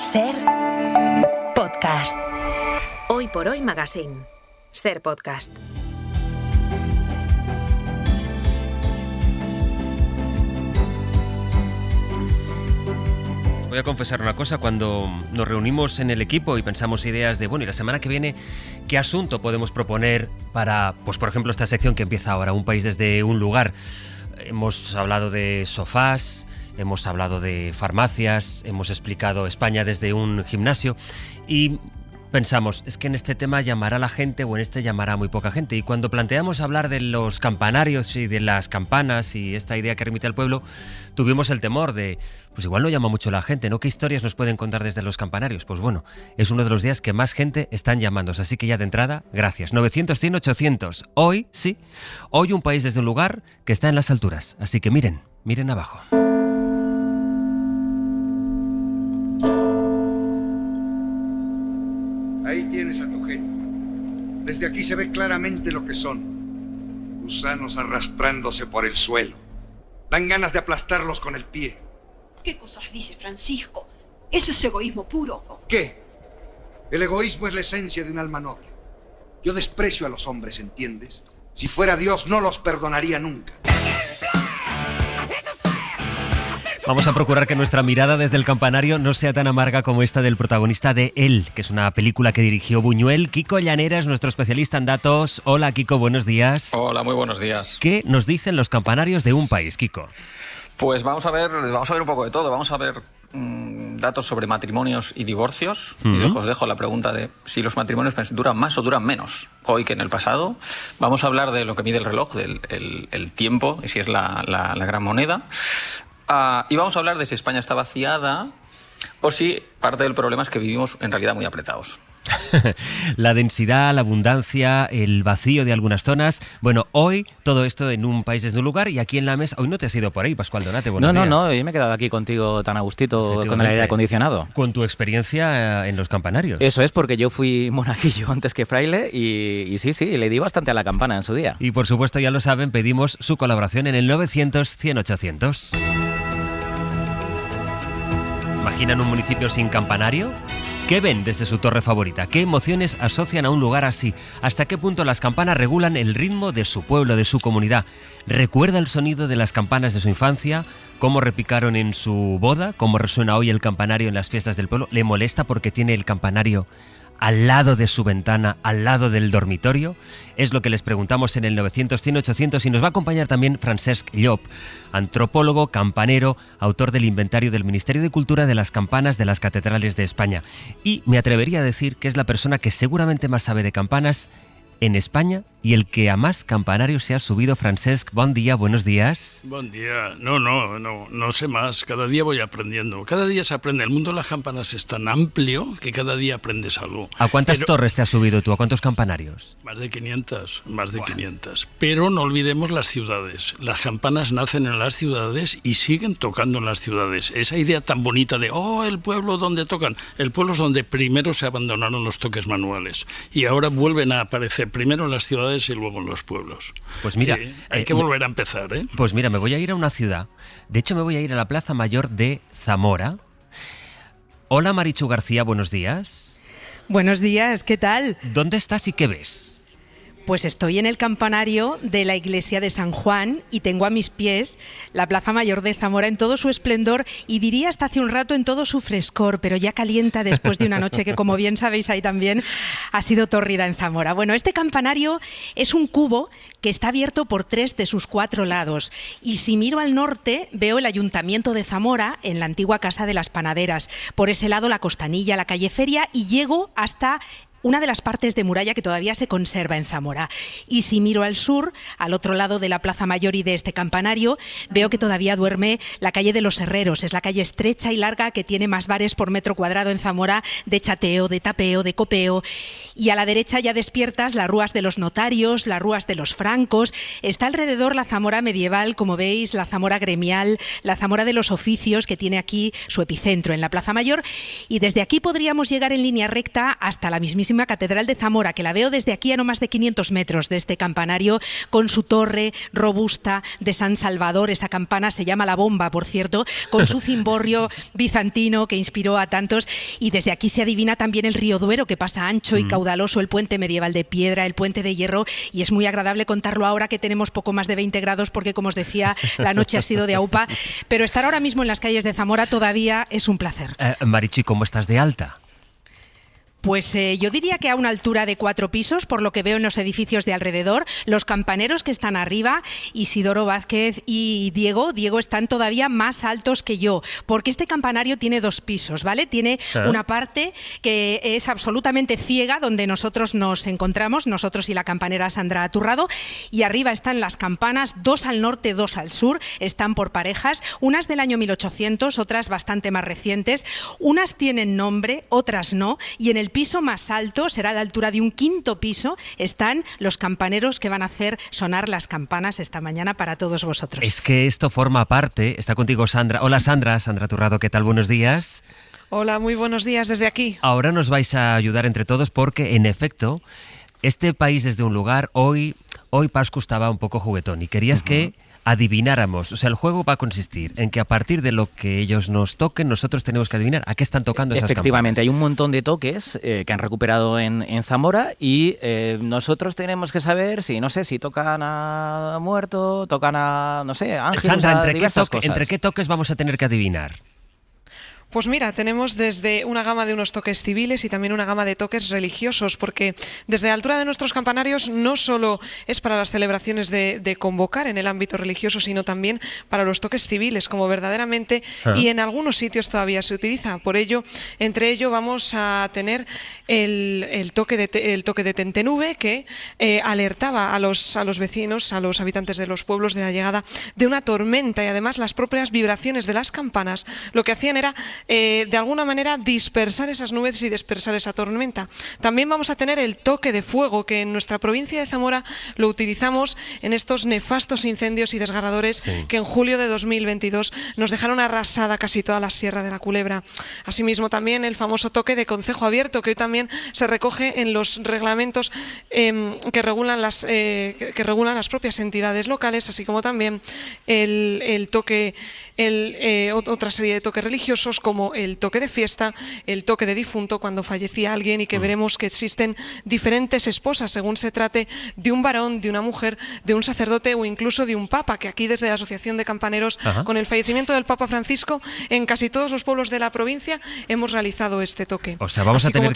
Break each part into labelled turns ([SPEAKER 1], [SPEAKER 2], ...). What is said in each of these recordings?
[SPEAKER 1] Ser Podcast. Hoy por hoy Magazine. Ser Podcast.
[SPEAKER 2] Voy a confesar una cosa, cuando nos reunimos en el equipo y pensamos ideas de, bueno, y la semana que viene, ¿qué asunto podemos proponer para, pues por ejemplo, esta sección que empieza ahora, Un país desde un lugar? Hemos hablado de sofás, hemos hablado de farmacias, hemos explicado España desde un gimnasio y pensamos, es que en este tema llamará la gente o en este llamará muy poca gente. Y cuando planteamos hablar de los campanarios y de las campanas y esta idea que remite al pueblo, tuvimos el temor de, pues igual no llama mucho la gente, ¿no? ¿Qué historias nos pueden contar desde los campanarios? Pues bueno, es uno de los días que más gente están llamándose, así que ya de entrada, gracias. 900, 100, 800. Hoy, sí, hoy un país desde un lugar que está en las alturas. Así que miren abajo.
[SPEAKER 3] Ahí tienes a tu gente. Desde aquí se ve claramente lo que son. Gusanos arrastrándose por el suelo. Dan ganas de aplastarlos con el pie.
[SPEAKER 4] ¿Qué cosas dice Francisco? Eso es egoísmo puro.
[SPEAKER 3] ¿Qué? El egoísmo es la esencia de un alma noble. Yo desprecio a los hombres, ¿entiendes? Si fuera Dios, no los perdonaría nunca.
[SPEAKER 2] Vamos a procurar que nuestra mirada desde el campanario no sea tan amarga como esta del protagonista de Él, que es una película que dirigió Buñuel. Kiko Llanera es nuestro especialista en datos. Hola, Kiko, buenos días.
[SPEAKER 5] Hola, muy buenos días.
[SPEAKER 2] ¿Qué nos dicen los campanarios de un país, Kiko?
[SPEAKER 5] Pues vamos a ver un poco de todo. Vamos a ver datos sobre matrimonios y divorcios. Y os dejo la pregunta de si los matrimonios duran más o duran menos hoy que en el pasado. Vamos a hablar de lo que mide el reloj, del el tiempo, y si es la gran moneda. Y vamos a hablar de si España está vaciada o si parte del problema es que vivimos en realidad muy apretados.
[SPEAKER 2] La densidad, la abundancia, el vacío de algunas zonas. Bueno, hoy todo esto en un país desde un lugar y aquí en la mesa. Hoy no te has ido por ahí, Pascual Donate. Buenos días.
[SPEAKER 6] No, yo me he quedado aquí contigo tan a gustito con el aire acondicionado.
[SPEAKER 2] Con tu experiencia en los campanarios.
[SPEAKER 6] Eso es, porque yo fui monaguillo antes que fraile y sí, le di bastante a la campana en su día.
[SPEAKER 2] Y por supuesto, ya lo saben, pedimos su colaboración en el 900 100 800. ¿Imaginan un municipio sin campanario? ¿Qué ven desde su torre favorita? ¿Qué emociones asocian a un lugar así? ¿Hasta qué punto las campanas regulan el ritmo de su pueblo, de su comunidad? ¿Recuerda el sonido de las campanas de su infancia? ¿Cómo repicaron en su boda? ¿Cómo resuena hoy el campanario en las fiestas del pueblo? ¿Le molesta porque tiene el campanario al lado de su ventana, al lado del dormitorio? Es lo que les preguntamos en el 900 100 800 y nos va a acompañar también Francesc Llop, antropólogo, campanero, autor del inventario del Ministerio de Cultura de las campanas de las catedrales de España. Y me atrevería a decir que es la persona que seguramente más sabe de campanas en España y el que a más campanarios se ha subido. Francesc, buen día, buenos días.
[SPEAKER 7] Buen día. No sé más. Cada día voy aprendiendo. Cada día se aprende. El mundo de las campanas es tan amplio que cada día aprendes algo.
[SPEAKER 2] ¿A cuántas torres te has subido tú? ¿A cuántos campanarios?
[SPEAKER 7] Más de 500. Pero no olvidemos las ciudades. Las campanas nacen en las ciudades y siguen tocando en las ciudades. Esa idea tan bonita de, el pueblo donde tocan. El pueblo es donde primero se abandonaron los toques manuales. Y ahora vuelven a aparecer primero en las ciudades y luego en los pueblos.
[SPEAKER 2] Pues mira,
[SPEAKER 7] hay que volver a empezar, ¿eh?
[SPEAKER 2] Pues mira, me voy a ir a una ciudad. De hecho, me voy a ir a la Plaza Mayor de Zamora. Hola, Marichu García, buenos días.
[SPEAKER 8] Buenos días, ¿qué tal?
[SPEAKER 2] ¿Dónde estás y qué ves?
[SPEAKER 8] Pues estoy en el campanario de la iglesia de San Juan y tengo a mis pies la Plaza Mayor de Zamora en todo su esplendor y diría hasta hace un rato en todo su frescor, pero ya calienta después de una noche que, como bien sabéis, ahí también ha sido tórrida en Zamora. Bueno, este campanario es un cubo que está abierto por 3 de sus 4 lados y si miro al norte veo el Ayuntamiento de Zamora en la antigua Casa de las Panaderas, por ese lado la Costanilla, la calle Feria y llego hasta una de las partes de muralla que todavía se conserva en Zamora. Y si miro al sur, al otro lado de la Plaza Mayor y de este campanario, veo que todavía duerme la calle de los Herreros. Es la calle estrecha y larga que tiene más bares por metro cuadrado en Zamora, de chateo, de tapeo, de copeo. Y a la derecha ya despiertas las rúas de los notarios, las rúas de los francos. Está alrededor la Zamora medieval, como veis, la Zamora gremial, la Zamora de los oficios, que tiene aquí su epicentro en la Plaza Mayor. Y desde aquí podríamos llegar en línea recta hasta la mismísima bellísima Catedral de Zamora, que la veo desde aquí a no más de 500 metros de este campanario, con su torre robusta de San Salvador. Esa campana se llama La Bomba, por cierto, con su cimborrio bizantino que inspiró a tantos. Y desde aquí se adivina también el río Duero, que pasa ancho y caudaloso, el puente medieval de piedra, el puente de hierro, y es muy agradable contarlo ahora que tenemos poco más de 20 grados, porque, como os decía, la noche ha sido de aupa, pero estar ahora mismo en las calles de Zamora todavía es un placer.
[SPEAKER 2] Marichu, ¿y cómo estás de alta?
[SPEAKER 8] Pues yo diría que a una altura de 4 pisos, por lo que veo en los edificios de alrededor. Los campaneros que están arriba, Isidoro Vázquez y Diego están todavía más altos que yo, porque este campanario tiene 2 pisos, ¿vale? Tiene una parte que es absolutamente ciega, donde nosotros nos encontramos, nosotros y la campanera Sandra Aturrado, y arriba están las campanas, 2 al norte, 2 al sur, están por parejas, unas del año 1800, otras bastante más recientes, unas tienen nombre, otras no, y en el piso más alto, será a la altura de un 5.º piso, están los campaneros que van a hacer sonar las campanas esta mañana para todos vosotros.
[SPEAKER 2] Es que esto forma parte, está contigo Sandra. Hola Sandra Turrado, ¿qué tal? Buenos días.
[SPEAKER 9] Hola, muy buenos días desde aquí.
[SPEAKER 2] Ahora nos vais a ayudar entre todos porque, en efecto, este país desde un lugar, hoy Pascu estaba un poco juguetón y querías que adivináramos. O sea, el juego va a consistir en que a partir de lo que ellos nos toquen, nosotros tenemos que adivinar a qué están tocando esas campanas.
[SPEAKER 6] Efectivamente, hay un montón de toques que han recuperado en Zamora y nosotros tenemos que saber si tocan a muerto, tocan a, no sé, ángeles,
[SPEAKER 2] Sandra,
[SPEAKER 6] a
[SPEAKER 2] ¿entre qué toques vamos a tener que adivinar?
[SPEAKER 9] Pues mira, tenemos desde una gama de unos toques civiles y también una gama de toques religiosos, porque desde la altura de nuestros campanarios no solo es para las celebraciones de convocar en el ámbito religioso, sino también para los toques civiles, como verdaderamente, y en algunos sitios todavía se utiliza. Por ello, entre ello vamos a tener el toque de Tentenube, que alertaba a los vecinos, a los habitantes de los pueblos, de la llegada de una tormenta, y además las propias vibraciones de las campanas lo que hacían era de alguna manera dispersar esas nubes y dispersar esa tormenta. También vamos a tener el toque de fuego, que en nuestra provincia de Zamora lo utilizamos en estos nefastos incendios y desgarradores que en julio de 2022 nos dejaron arrasada casi toda la Sierra de la Culebra. Asimismo, también el famoso toque de concejo abierto, que hoy también se recoge en los reglamentos que regulan las propias entidades locales, así como también otra serie de toques religiosos, como el toque de fiesta, el toque de difunto cuando fallecía alguien, y que veremos que existen diferentes esposas según se trate de un varón, de una mujer, de un sacerdote o incluso de un papa, que aquí desde la Asociación de Campaneros, con el fallecimiento del Papa Francisco, en casi todos los pueblos de la provincia hemos realizado este toque.
[SPEAKER 2] O sea, vamos a tener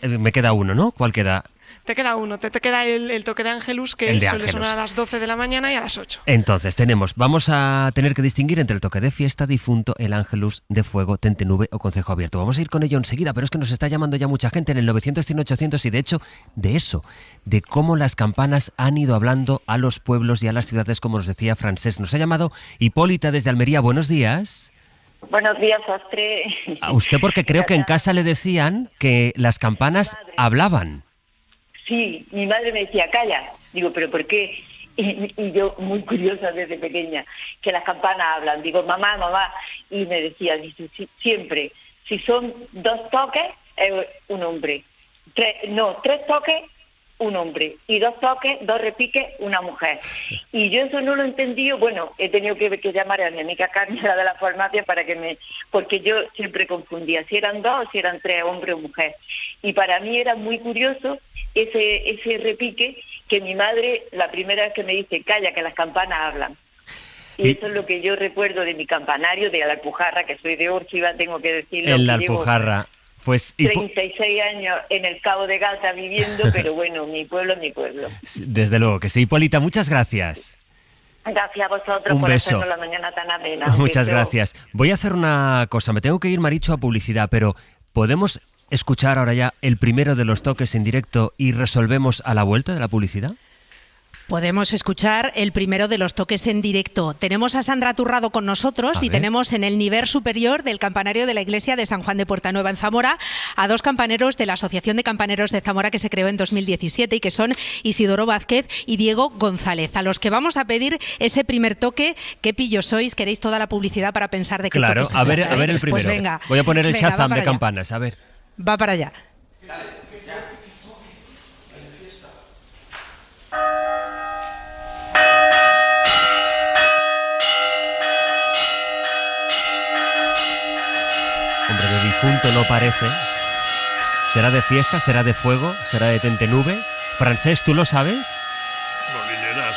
[SPEAKER 2] me queda uno, ¿no? ¿Cuál queda?
[SPEAKER 9] Te queda uno, te queda el toque de Ángelus, que suele sonar a las 12 de la mañana y a las 8.
[SPEAKER 2] Entonces vamos a tener que distinguir entre el toque de fiesta, difunto, el Ángelus, de fuego, tentenube o concejo abierto. Vamos a ir con ello enseguida, pero es que nos está llamando ya mucha gente en el 900-100-800, y de hecho, de cómo las campanas han ido hablando a los pueblos y a las ciudades, como nos decía Francés. Nos ha llamado Hipólita desde Almería. Buenos días.
[SPEAKER 10] Buenos días, Sastre.
[SPEAKER 2] A usted, porque creo que en casa le decían que las campanas hablaban.
[SPEAKER 10] Sí, mi madre me decía, calla. Digo, ¿pero por qué? Y yo, muy curiosa desde pequeña, que las campanas hablan. Digo, mamá. Y me decía, dice, siempre, si son 2 toques, un hombre. 3 toques, un hombre. Y 2 toques, 2 repiques, una mujer. Y yo eso no lo entendí. Bueno, he tenido que llamar a mi amiga Carmen, la de la farmacia, porque yo siempre confundía si eran 2 o si eran 3, hombre o mujer. Y para mí era muy curioso ese repique, que mi madre, la primera vez que me dice, calla, que las campanas hablan. Y eso es lo que yo recuerdo de mi campanario, de la Alpujarra, que soy de Órchiva, tengo que decirlo.
[SPEAKER 2] En la Alpujarra. Pues
[SPEAKER 10] 36 años en el Cabo de Gata viviendo, pero bueno, mi pueblo es mi pueblo.
[SPEAKER 2] Desde luego que sí. Hipólita, muchas gracias.
[SPEAKER 10] Gracias a vosotros
[SPEAKER 2] Un
[SPEAKER 10] por
[SPEAKER 2] beso.
[SPEAKER 10] hacernos la mañana tan amena.
[SPEAKER 2] Muchas gracias. Voy a hacer una cosa. Me tengo que ir, Marichu, a publicidad, pero ¿podemos escuchar ahora ya el primero de los toques en directo y resolvemos a la vuelta de la publicidad?
[SPEAKER 8] Podemos escuchar el primero de los toques en directo. Tenemos a Sandra Aturrado con nosotros y tenemos en el nivel superior del campanario de la iglesia de San Juan de Puertanueva en Zamora a 2 campaneros de la Asociación de Campaneros de Zamora, que se creó en 2017, y que son Isidoro Vázquez y Diego González, a los que vamos a pedir ese primer toque. ¿Qué pillos sois? ¿Queréis toda la publicidad para pensar de qué toque se trata?
[SPEAKER 2] A ver el primero.
[SPEAKER 8] Pues venga,
[SPEAKER 2] voy a poner el Shazam de
[SPEAKER 8] allá.
[SPEAKER 2] campanas, a ver.
[SPEAKER 8] Va para allá.
[SPEAKER 2] Hombre, de difunto no parece. ¿Será de fiesta? ¿Será de fuego? ¿Será de tentenube? Francés, ¿tú lo sabes?
[SPEAKER 7] Molinera,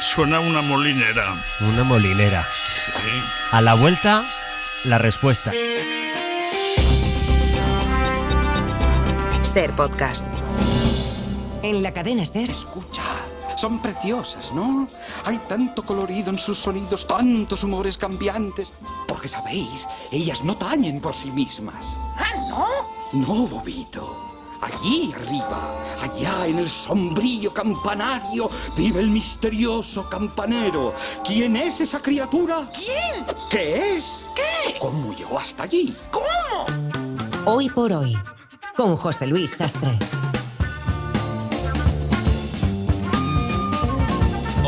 [SPEAKER 7] suena una molinera.
[SPEAKER 2] Una molinera.
[SPEAKER 7] Sí.
[SPEAKER 2] A la vuelta, la respuesta.
[SPEAKER 1] Ser Podcast.
[SPEAKER 11] En la cadena Ser.
[SPEAKER 12] Escucha, son preciosas, ¿no? Hay tanto colorido en sus sonidos, tantos humores cambiantes. Porque, ¿sabéis? Ellas no tañen por sí mismas.
[SPEAKER 11] ¿Ah, no?
[SPEAKER 12] No, Bobito. Allí arriba, allá en el sombrío campanario, vive el misterioso campanero. ¿Quién es esa criatura?
[SPEAKER 11] ¿Quién?
[SPEAKER 12] ¿Qué es?
[SPEAKER 11] ¿Qué?
[SPEAKER 12] ¿Cómo llegó hasta allí?
[SPEAKER 11] ¿Cómo?
[SPEAKER 13] Hoy por hoy, con José Luis Sastre.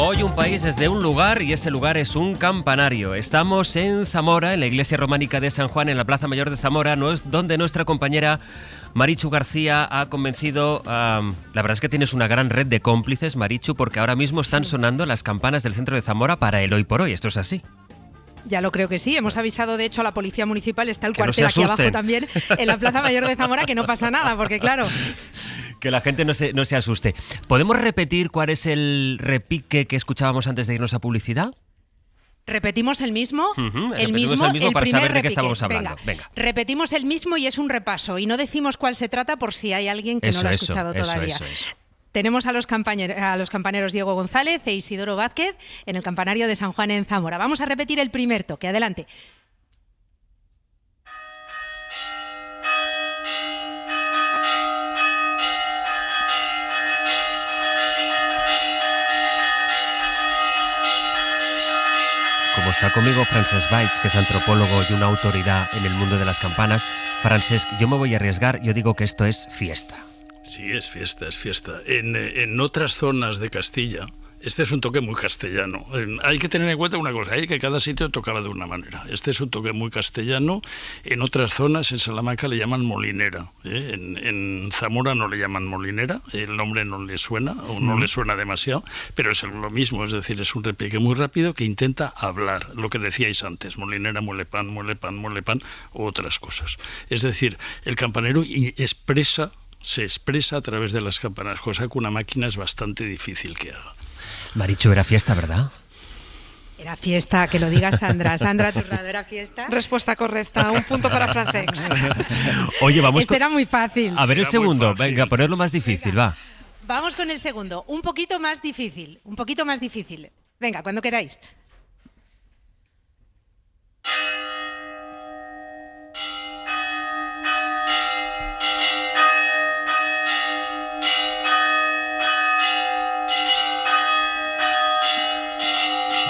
[SPEAKER 2] Hoy un país desde un lugar y ese lugar es un campanario. Estamos en Zamora, en la iglesia románica de San Juan, en la Plaza Mayor de Zamora, donde nuestra compañera Marichu García ha convencido. La verdad es que tienes una gran red de cómplices, Marichu, porque ahora mismo están sonando las campanas del centro de Zamora para el Hoy por Hoy. ¿Esto es así?
[SPEAKER 8] Ya lo creo que sí. Hemos avisado, de hecho, a la Policía Municipal. Está el
[SPEAKER 2] Que no
[SPEAKER 8] cuartel
[SPEAKER 2] se
[SPEAKER 8] aquí abajo
[SPEAKER 2] asusten.
[SPEAKER 8] también, en la Plaza Mayor de Zamora, que no pasa nada, porque claro...
[SPEAKER 2] Que la gente no se asuste. ¿Podemos repetir cuál es el repique que escuchábamos antes de irnos a publicidad?
[SPEAKER 8] Repetimos el mismo,
[SPEAKER 2] Repetimos
[SPEAKER 8] el mismo
[SPEAKER 2] para
[SPEAKER 8] primer
[SPEAKER 2] saber de qué
[SPEAKER 8] repique.
[SPEAKER 2] estamos hablando. Venga.
[SPEAKER 8] Repetimos el mismo y es un repaso. Y no decimos cuál se trata por si hay alguien que no lo ha escuchado todavía.
[SPEAKER 2] Eso.
[SPEAKER 8] Tenemos a los campaneros Diego González e Isidoro Vázquez en el campanario de San Juan en Zamora. Vamos a repetir el primer toque. Adelante.
[SPEAKER 2] Como está conmigo Francesc Valls, que es antropólogo y una autoridad en el mundo de las campanas, Francesc, yo me voy a arriesgar, yo digo que esto es fiesta.
[SPEAKER 7] Sí, es fiesta, es fiesta. En otras zonas de Castilla, este es un toque muy castellano. Hay que tener en cuenta una cosa, que cada sitio tocaba de una manera. Este es un toque muy castellano. En otras zonas, en Salamanca, le llaman molinera. En Zamora no le llaman molinera, el nombre no le suena o no le suena demasiado, pero es lo mismo, es decir, es un repique muy rápido que intenta hablar, lo que decíais antes, molinera, muele pan, o otras cosas. Es decir, el campanero se expresa a través de las campanas, cosa que una máquina es bastante difícil que haga.
[SPEAKER 2] Marichu, era fiesta, ¿verdad?
[SPEAKER 8] Era fiesta, que lo diga Sandra. Sandra Turrado, ¿era fiesta?
[SPEAKER 9] Respuesta correcta, un punto para Francesc.
[SPEAKER 2] Oye, vamos
[SPEAKER 8] Este era muy fácil.
[SPEAKER 2] A ver el segundo, venga, ponerlo más difícil, va.
[SPEAKER 8] Vamos con el segundo, un poquito más difícil. Venga, cuando queráis.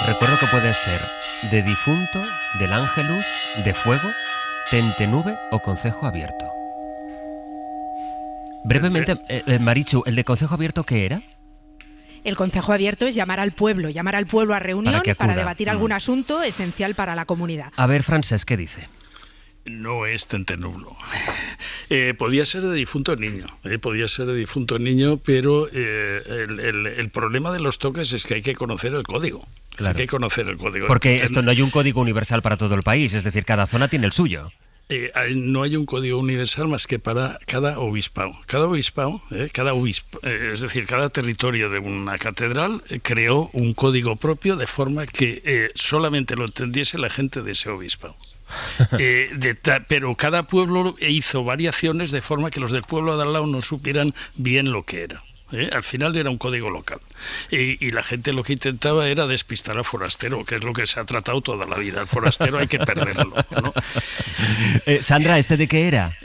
[SPEAKER 2] Recuerdo que puede ser de difunto, del ángelus, de fuego, tentenube o concejo abierto. Brevemente, Marichu, ¿el de concejo abierto qué era?
[SPEAKER 8] El concejo abierto es llamar al pueblo a reunión para debatir algún asunto esencial para la comunidad.
[SPEAKER 2] A ver, Francesc, ¿qué dice?
[SPEAKER 7] No es tentenublo. Podía ser de difunto niño, pero el problema de los toques es que hay que conocer el código.
[SPEAKER 2] Claro.
[SPEAKER 7] Hay que conocer el código.
[SPEAKER 2] Porque no hay un código universal para todo el país, es decir, cada zona tiene el suyo.
[SPEAKER 7] No hay un código universal más que para cada obispado. Es decir, cada territorio de una catedral creó un código propio de forma que solamente lo entendiese la gente de ese obispado. Pero cada pueblo hizo variaciones de forma que los del pueblo de al lado no supieran bien lo que era. Al final era un código local y la gente lo que intentaba era despistar al forastero, que es lo que se ha tratado toda la vida. Al forastero hay que perderlo, ¿no?
[SPEAKER 2] Sandra, ¿este de qué era?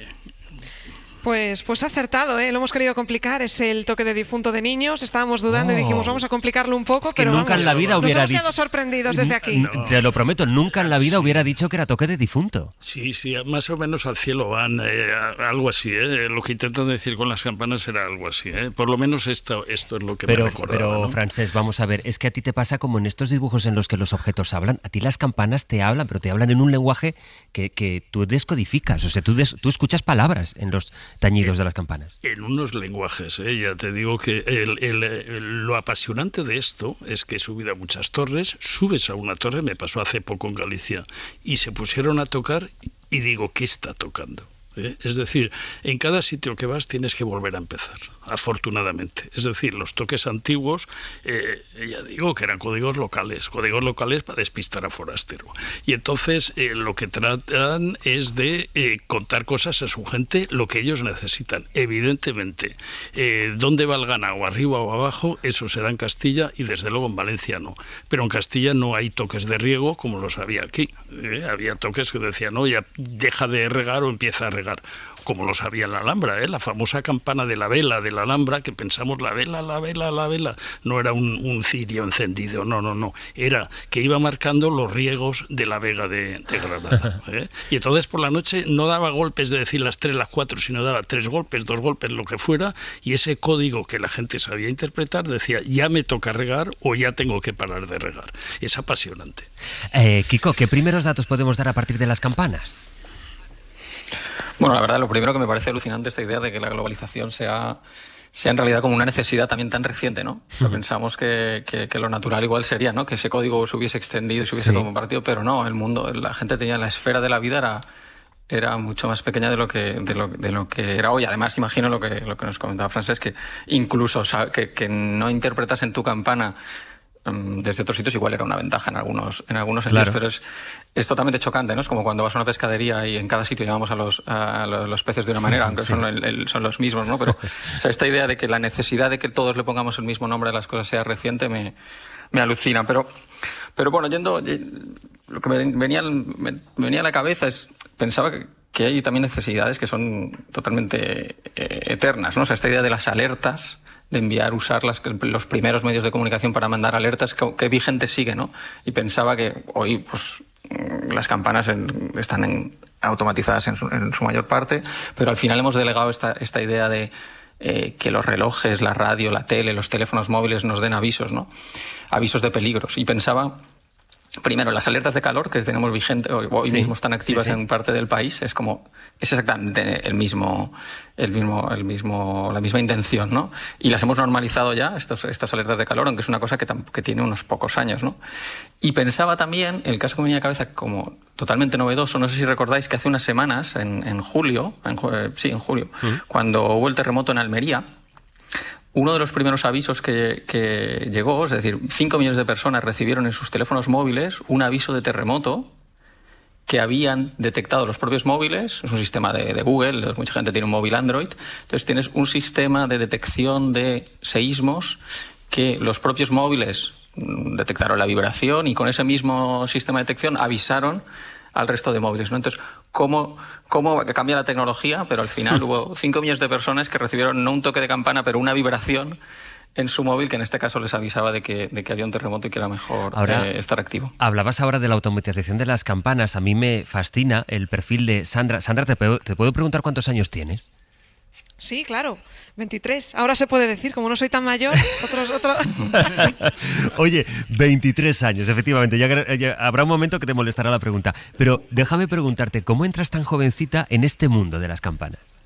[SPEAKER 9] Pues ha acertado, ¿eh? Lo hemos querido complicar, es el toque de difunto de niños, estábamos dudando y dijimos vamos a complicarlo un poco,
[SPEAKER 2] que pero nunca en la vida hubiera
[SPEAKER 9] nos hemos quedado sorprendidos desde aquí.
[SPEAKER 2] Te lo prometo, nunca en la vida hubiera dicho que era toque de difunto.
[SPEAKER 7] Sí, más o menos al cielo van, algo así, lo que intentan decir con las campanas era algo así, por lo menos esto es lo que me recordaba.
[SPEAKER 2] Pero,
[SPEAKER 7] ¿no?
[SPEAKER 2] Francesc, vamos a ver, es que a ti te pasa como en estos dibujos en los que los objetos hablan, a ti las campanas te hablan, pero te hablan en un lenguaje que tú descodificas, o sea, tú escuchas palabras en los tañidos de las campanas.
[SPEAKER 7] En unos lenguajes, ya te digo que lo apasionante de esto es que he subido a muchas torres, subes a una torre, me pasó hace poco en Galicia, y se pusieron a tocar y digo, ¿qué está tocando? Es decir, en cada sitio que vas tienes que volver a empezar, afortunadamente. Es decir, los toques antiguos, ya digo que eran códigos locales para despistar a forastero. Y entonces lo que tratan es de contar cosas a su gente, lo que ellos necesitan. Evidentemente, dónde va el ganado, arriba o abajo, eso se da en Castilla y desde luego en Valencia no. Pero en Castilla no hay toques de riego como los había aquí. Había toques que decían, no, ya deja de regar o empieza a regar, como lo sabía en la Alhambra, la famosa campana de la vela de la Alhambra, que pensamos la vela, no era un cirio encendido, no, era que iba marcando los riegos de la Vega de Granada. Y entonces por la noche no daba golpes de decir las 3, las 4, sino daba 3 golpes, 2 golpes, lo que fuera, y ese código que la gente sabía interpretar decía, ya me toca regar o ya tengo que parar de regar. Es apasionante.
[SPEAKER 2] Kiko, ¿qué primeros datos podemos dar a partir de las campanas?
[SPEAKER 5] Bueno, la verdad, lo primero que me parece alucinante esta idea de que la globalización sea en realidad como una necesidad también tan reciente, ¿no? O sea, pensamos que lo natural igual sería, ¿no? Que ese código se hubiese extendido y se hubiese compartido, pero no, el mundo, la gente tenía la esfera de la vida era mucho más pequeña de lo que era hoy. Además, imagino lo que nos comentaba Francesc, que incluso que no interpretas en tu campana desde otros sitios igual era una ventaja en algunos sentidos, claro. Pero es totalmente chocante, ¿no? Es como cuando vas a una pescadería y en cada sitio llamamos a los peces de una manera, aunque son los mismos, ¿no? Pero o sea, esta idea de que la necesidad de que todos le pongamos el mismo nombre a las cosas sea reciente me alucina. Pero bueno, lo que me venía a la cabeza pensaba que hay también necesidades que son totalmente eternas, ¿no? O sea, esta idea de las alertas, de usar los primeros medios de comunicación para mandar alertas, que vigente sigue, ¿no? Y pensaba que hoy pues las campanas están automatizadas en su mayor parte, pero al final hemos delegado esta idea de que los relojes, la radio, la tele, los teléfonos móviles nos den avisos, ¿no? Avisos de peligros. Y pensaba, primero, las alertas de calor que tenemos vigentes hoy mismo están activas en parte del país, es exactamente la misma intención, ¿no? Y las hemos normalizado ya, estas alertas de calor, aunque es una cosa que tiene unos pocos años, ¿no? Y pensaba también, el caso que me venía a la cabeza como totalmente novedoso, no sé si recordáis que hace unas semanas, en julio, cuando hubo el terremoto en Almería, uno de los primeros avisos que llegó, es decir, 5 millones de personas recibieron en sus teléfonos móviles un aviso de terremoto que habían detectado los propios móviles. Es un sistema de Google, mucha gente tiene un móvil Android, entonces tienes un sistema de detección de seísmos que los propios móviles detectaron la vibración y con ese mismo sistema de detección avisaron al resto de móviles, ¿no? Entonces, ¿cómo cambia la tecnología? Pero al final hubo 5 millones de personas que recibieron no un toque de campana, pero una vibración en su móvil que en este caso les avisaba de que había un terremoto y que era mejor estar activo.
[SPEAKER 2] Hablabas ahora de la automatización de las campanas. A mí me fascina el perfil de Sandra. Sandra, ¿te puedo preguntar cuántos años tienes?
[SPEAKER 9] Sí, claro, 23. Ahora se puede decir, como no soy tan mayor, otros.
[SPEAKER 2] Oye, 23 años, efectivamente. Ya habrá un momento que te molestará la pregunta. Pero déjame preguntarte, ¿cómo entras tan jovencita en este mundo de las campanas?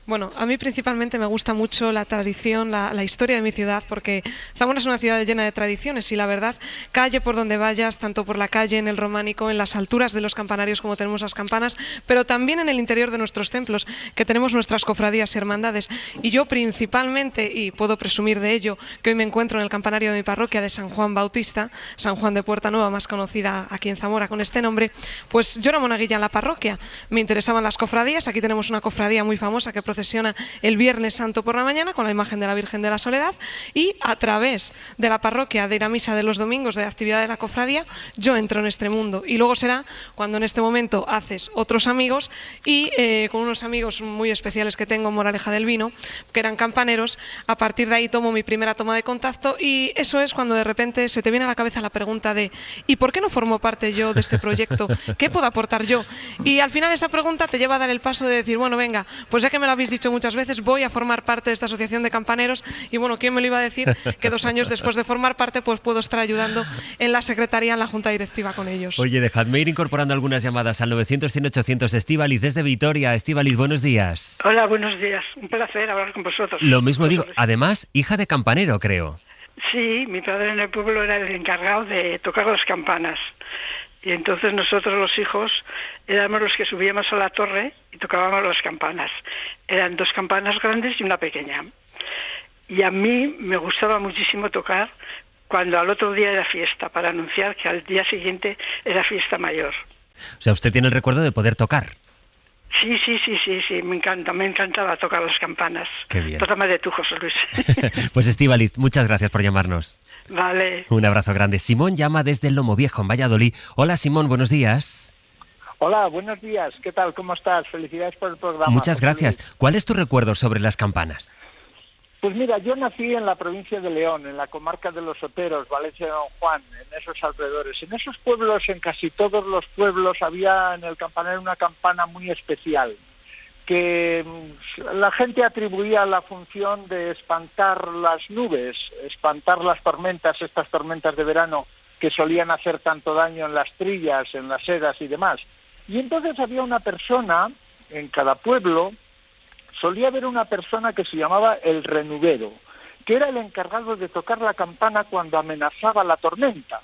[SPEAKER 9] Bueno, a mí principalmente me gusta mucho la tradición, la historia de mi ciudad, porque Zamora es una ciudad llena de tradiciones y la verdad, calle por donde vayas, tanto por la calle, en el románico, en las alturas de los campanarios como tenemos las campanas, pero también en el interior de nuestros templos, que tenemos nuestras cofradías y hermandades. Y yo principalmente, y puedo presumir de ello, que hoy me encuentro en el campanario de mi parroquia de San Juan Bautista, San Juan de Puerta Nueva, más conocida aquí en Zamora con este nombre, pues yo era monaguilla en la parroquia, me interesaban las cofradías. Aquí tenemos una cofradía muy famosa que procesiona el Viernes Santo por la mañana con la imagen de la Virgen de la Soledad, y a través de la parroquia, de ir a misa de los domingos, de la actividad de la cofradía, yo entro en este mundo. Y luego será cuando en este momento haces otros amigos y con unos amigos muy especiales que tengo en Moraleja del Vino, que eran campaneros, a partir de ahí tomo mi primera toma de contacto y eso es cuando de repente se te viene a la cabeza la pregunta de ¿y por qué no formo parte yo de este proyecto? ¿Qué puedo aportar yo? Y al final esa pregunta te lleva a dar el paso de decir, bueno, venga, pues ya que me lo habéis dicho muchas veces, voy a formar parte de esta asociación de campaneros. Y bueno, ¿quién me lo iba a decir? Que 2 años después de formar parte, pues puedo estar ayudando en la secretaría, en la junta directiva con ellos.
[SPEAKER 2] Oye, dejadme ir incorporando algunas llamadas al 900-100-800. Estíbaliz, desde Vitoria. Estíbaliz, buenos días.
[SPEAKER 14] Hola, buenos días. Un placer hablar con vosotros.
[SPEAKER 2] Lo mismo digo. Además, hija de campanero, creo.
[SPEAKER 14] Sí, mi padre en el pueblo era el encargado de tocar las campanas. Y entonces nosotros los hijos éramos los que subíamos a la torre y tocábamos las campanas. Eran 2 campanas grandes y una pequeña. Y a mí me gustaba muchísimo tocar cuando al otro día era fiesta, para anunciar que al día siguiente era fiesta mayor.
[SPEAKER 2] O sea, usted tiene el recuerdo de poder tocar.
[SPEAKER 14] Sí, me encantaba tocar las campanas.
[SPEAKER 2] Qué bien.
[SPEAKER 14] Tócame de tú, José Luis.
[SPEAKER 2] Pues Estíbaliz, muchas gracias por llamarnos.
[SPEAKER 14] Vale.
[SPEAKER 2] Un abrazo grande. Simón llama desde el Lomo Viejo, en Valladolid. Hola Simón, buenos días.
[SPEAKER 15] Hola, buenos días. ¿Qué tal? ¿Cómo estás? Felicidades por el programa.
[SPEAKER 2] Muchas gracias. ¿Cuál es tu recuerdo sobre las campanas?
[SPEAKER 15] Pues mira, yo nací en la provincia de León, en la comarca de los Oteros, Valencia de Don Juan, en esos alrededores. En esos pueblos, en casi todos los pueblos, había en el campanario una campana muy especial, que la gente atribuía la función de espantar las nubes, espantar las tormentas, estas tormentas de verano que solían hacer tanto daño en las trillas, en las eras y demás. Y entonces había una persona en cada pueblo. Solía haber una persona que se llamaba el renubero, que era el encargado de tocar la campana cuando amenazaba la tormenta.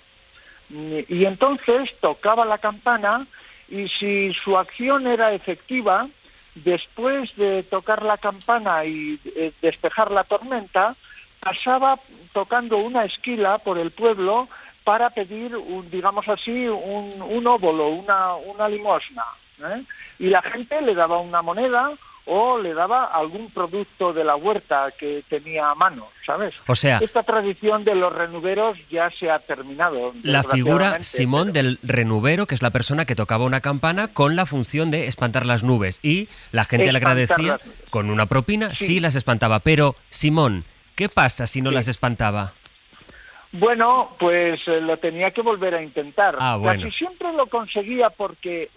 [SPEAKER 15] Y entonces tocaba la campana y si su acción era efectiva, después de tocar la campana y despejar la tormenta, pasaba tocando una esquila por el pueblo para pedir, digamos así, un óbolo, una limosna, ¿eh? Y la gente le daba una moneda o le daba algún producto de la huerta que tenía a mano, ¿sabes?
[SPEAKER 2] O sea,
[SPEAKER 15] esta tradición de los renuberos ya se ha terminado.
[SPEAKER 2] La figura, Simón, del renubero, que es la persona que tocaba una campana con la función de espantar las nubes, y la gente le agradecía con una propina, sí las espantaba. Pero, Simón, ¿qué pasa si no las espantaba?
[SPEAKER 15] Bueno, pues lo tenía que volver a intentar.
[SPEAKER 2] Bueno.
[SPEAKER 15] Casi siempre lo conseguía porque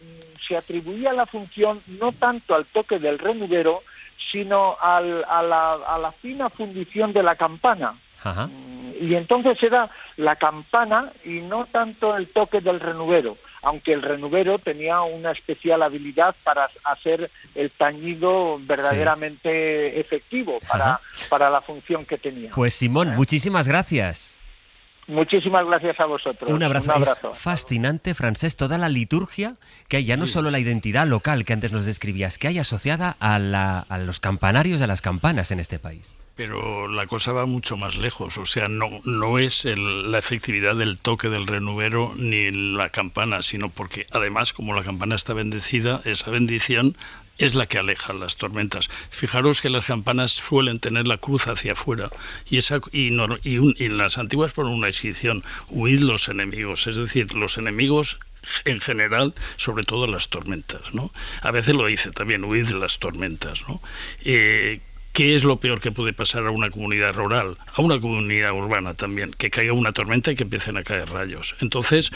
[SPEAKER 15] se atribuía la función no tanto al toque del renubero, sino a la fina fundición de la campana.
[SPEAKER 2] Ajá.
[SPEAKER 15] Y entonces era la campana y no tanto el toque del renubero, aunque el renubero tenía una especial habilidad para hacer el tañido verdaderamente efectivo para la función que tenía.
[SPEAKER 2] Pues Simón, muchísimas gracias.
[SPEAKER 15] Muchísimas gracias a vosotros.
[SPEAKER 2] Un abrazo. Es fascinante, Francesc, toda la liturgia que hay, ya no solo la identidad local que antes nos describías, que hay asociada a los campanarios, a las campanas en este país.
[SPEAKER 7] Pero la cosa va mucho más lejos, o sea, no es la efectividad del toque del renubero ni la campana, sino porque además, como la campana está bendecida, esa bendición es la que aleja las tormentas. Fijaros que las campanas suelen tener la cruz hacia afuera y en las antiguas ponen una inscripción: huid los enemigos, es decir, los enemigos en general, sobre todo las tormentas, ¿no? A veces lo dice también, huid de las tormentas, ¿no? ¿Qué es lo peor que puede pasar a una comunidad rural, a una comunidad urbana también? Que caiga una tormenta y que empiecen a caer rayos. Entonces,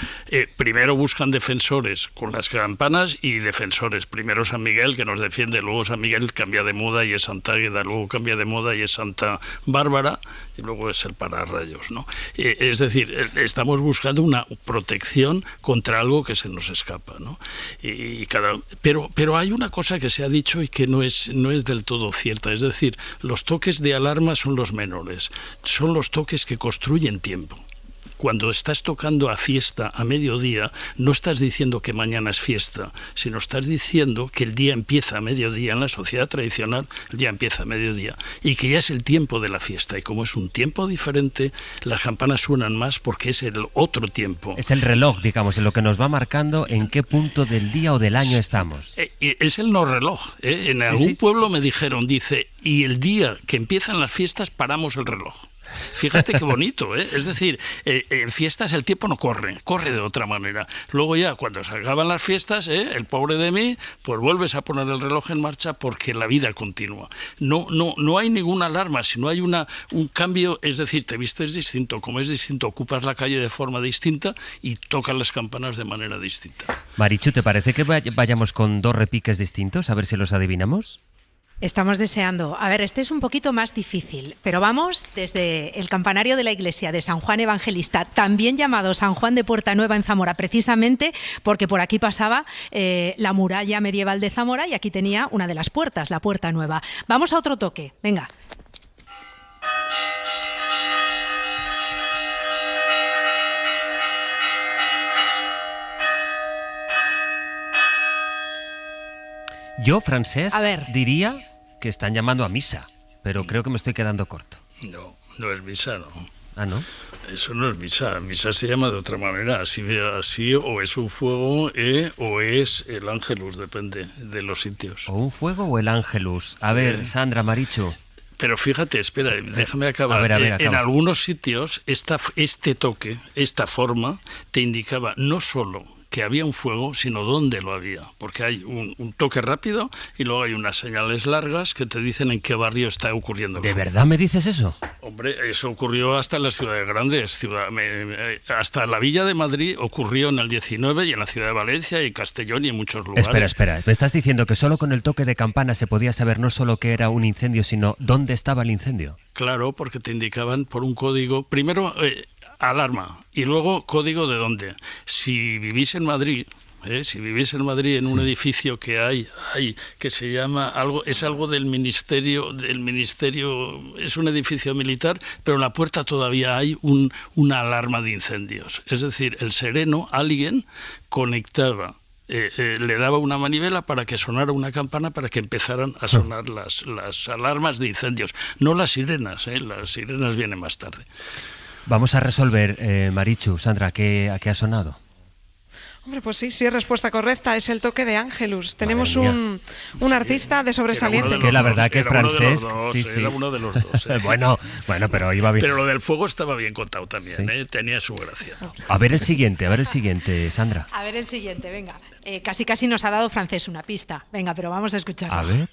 [SPEAKER 7] primero buscan defensores con las campanas y defensores. Primero San Miguel, que nos defiende, luego San Miguel cambia de moda y es Santa Águeda, luego cambia de moda y es Santa Bárbara, y luego es el pararrayos, ¿no? Es decir, estamos buscando una protección contra algo que se nos escapa, ¿no? Pero hay una cosa que se ha dicho y que no es del todo cierta, es decir, los toques de alarma son los menores, son los toques que construyen tiempo. Cuando estás tocando a fiesta a mediodía, no estás diciendo que mañana es fiesta, sino estás diciendo que el día empieza a mediodía. En la sociedad tradicional, el día empieza a mediodía y que ya es el tiempo de la fiesta. Y como es un tiempo diferente, las campanas suenan más porque es el otro tiempo.
[SPEAKER 2] Es el reloj, digamos, en lo que nos va marcando en qué punto del día o del año estamos.
[SPEAKER 7] Es el no reloj. En algún pueblo me dijeron, dice, y el día que empiezan las fiestas paramos el reloj. Fíjate qué bonito, ¿eh? Es decir, en fiestas el tiempo no corre de otra manera. Luego ya, cuando se acaban las fiestas, el pobre de mí, pues vuelves a poner el reloj en marcha porque la vida continúa. No hay ninguna alarma, sino hay un cambio, es decir, te vistes distinto, comes distinto, ocupas la calle de forma distinta y tocas las campanas de manera distinta.
[SPEAKER 2] Marichu, ¿te parece que vayamos con 2 repiques distintos? A ver si los adivinamos.
[SPEAKER 8] Estamos deseando. A ver, este es un poquito más difícil, pero vamos desde el campanario de la iglesia de San Juan Evangelista, también llamado San Juan de Puerta Nueva en Zamora, precisamente porque por aquí pasaba la muralla medieval de Zamora y aquí tenía una de las puertas, la Puerta Nueva. Vamos a otro toque, venga.
[SPEAKER 2] Yo, Francesc, diría que están llamando a misa, pero creo que me estoy quedando corto.
[SPEAKER 7] No es misa, no.
[SPEAKER 2] Ah, ¿no?
[SPEAKER 7] Eso no es misa. Misa se llama de otra manera. Así o es un fuego o es el ángelus, depende de los sitios.
[SPEAKER 2] ¿O un fuego o el ángelus? A ver, Sandra, Marichu.
[SPEAKER 7] Pero fíjate, espera, déjame acabar.
[SPEAKER 2] A ver,
[SPEAKER 7] en algunos sitios este toque, esta forma, te indicaba no solo que había un fuego, sino dónde lo había. Porque hay un toque rápido y luego hay unas señales largas que te dicen en qué barrio está ocurriendo el fuego.
[SPEAKER 2] ¿De verdad me dices eso?
[SPEAKER 7] Hombre, eso ocurrió hasta en las ciudades grandes. Hasta la Villa de Madrid ocurrió en el 19 y en la ciudad de Valencia y Castellón y en muchos lugares.
[SPEAKER 2] Espera. ¿Me estás diciendo que solo con el toque de campana se podía saber no solo que era un incendio, sino dónde estaba el incendio?
[SPEAKER 7] Claro, porque te indicaban por un código. Primero, alarma y luego código de dónde. Si vivís en Madrid, en un edificio que hay que se llama es algo del ministerio, es un edificio militar, pero en la puerta todavía hay una alarma de incendios. Es decir, el sereno, alguien conectaba, le daba una manivela para que sonara una campana para que empezaran a sonar las alarmas de incendios, no las sirenas, las sirenas vienen más tarde.
[SPEAKER 2] Vamos a resolver, Marichu, Sandra, ¿a qué ha sonado?
[SPEAKER 9] Hombre, pues sí, es respuesta correcta, es el toque de Ángelus. Tenemos un artista de sobresaliente.
[SPEAKER 2] Es que la verdad que Francesc...
[SPEAKER 7] Era uno de los dos.
[SPEAKER 2] bueno, pero iba bien.
[SPEAKER 7] Pero lo del fuego estaba bien contado también, tenía su gracia.
[SPEAKER 2] A ver el siguiente, Sandra.
[SPEAKER 8] A ver el siguiente, venga. Casi nos ha dado Francesc una pista. Venga, pero vamos a escucharlo.
[SPEAKER 2] A ver...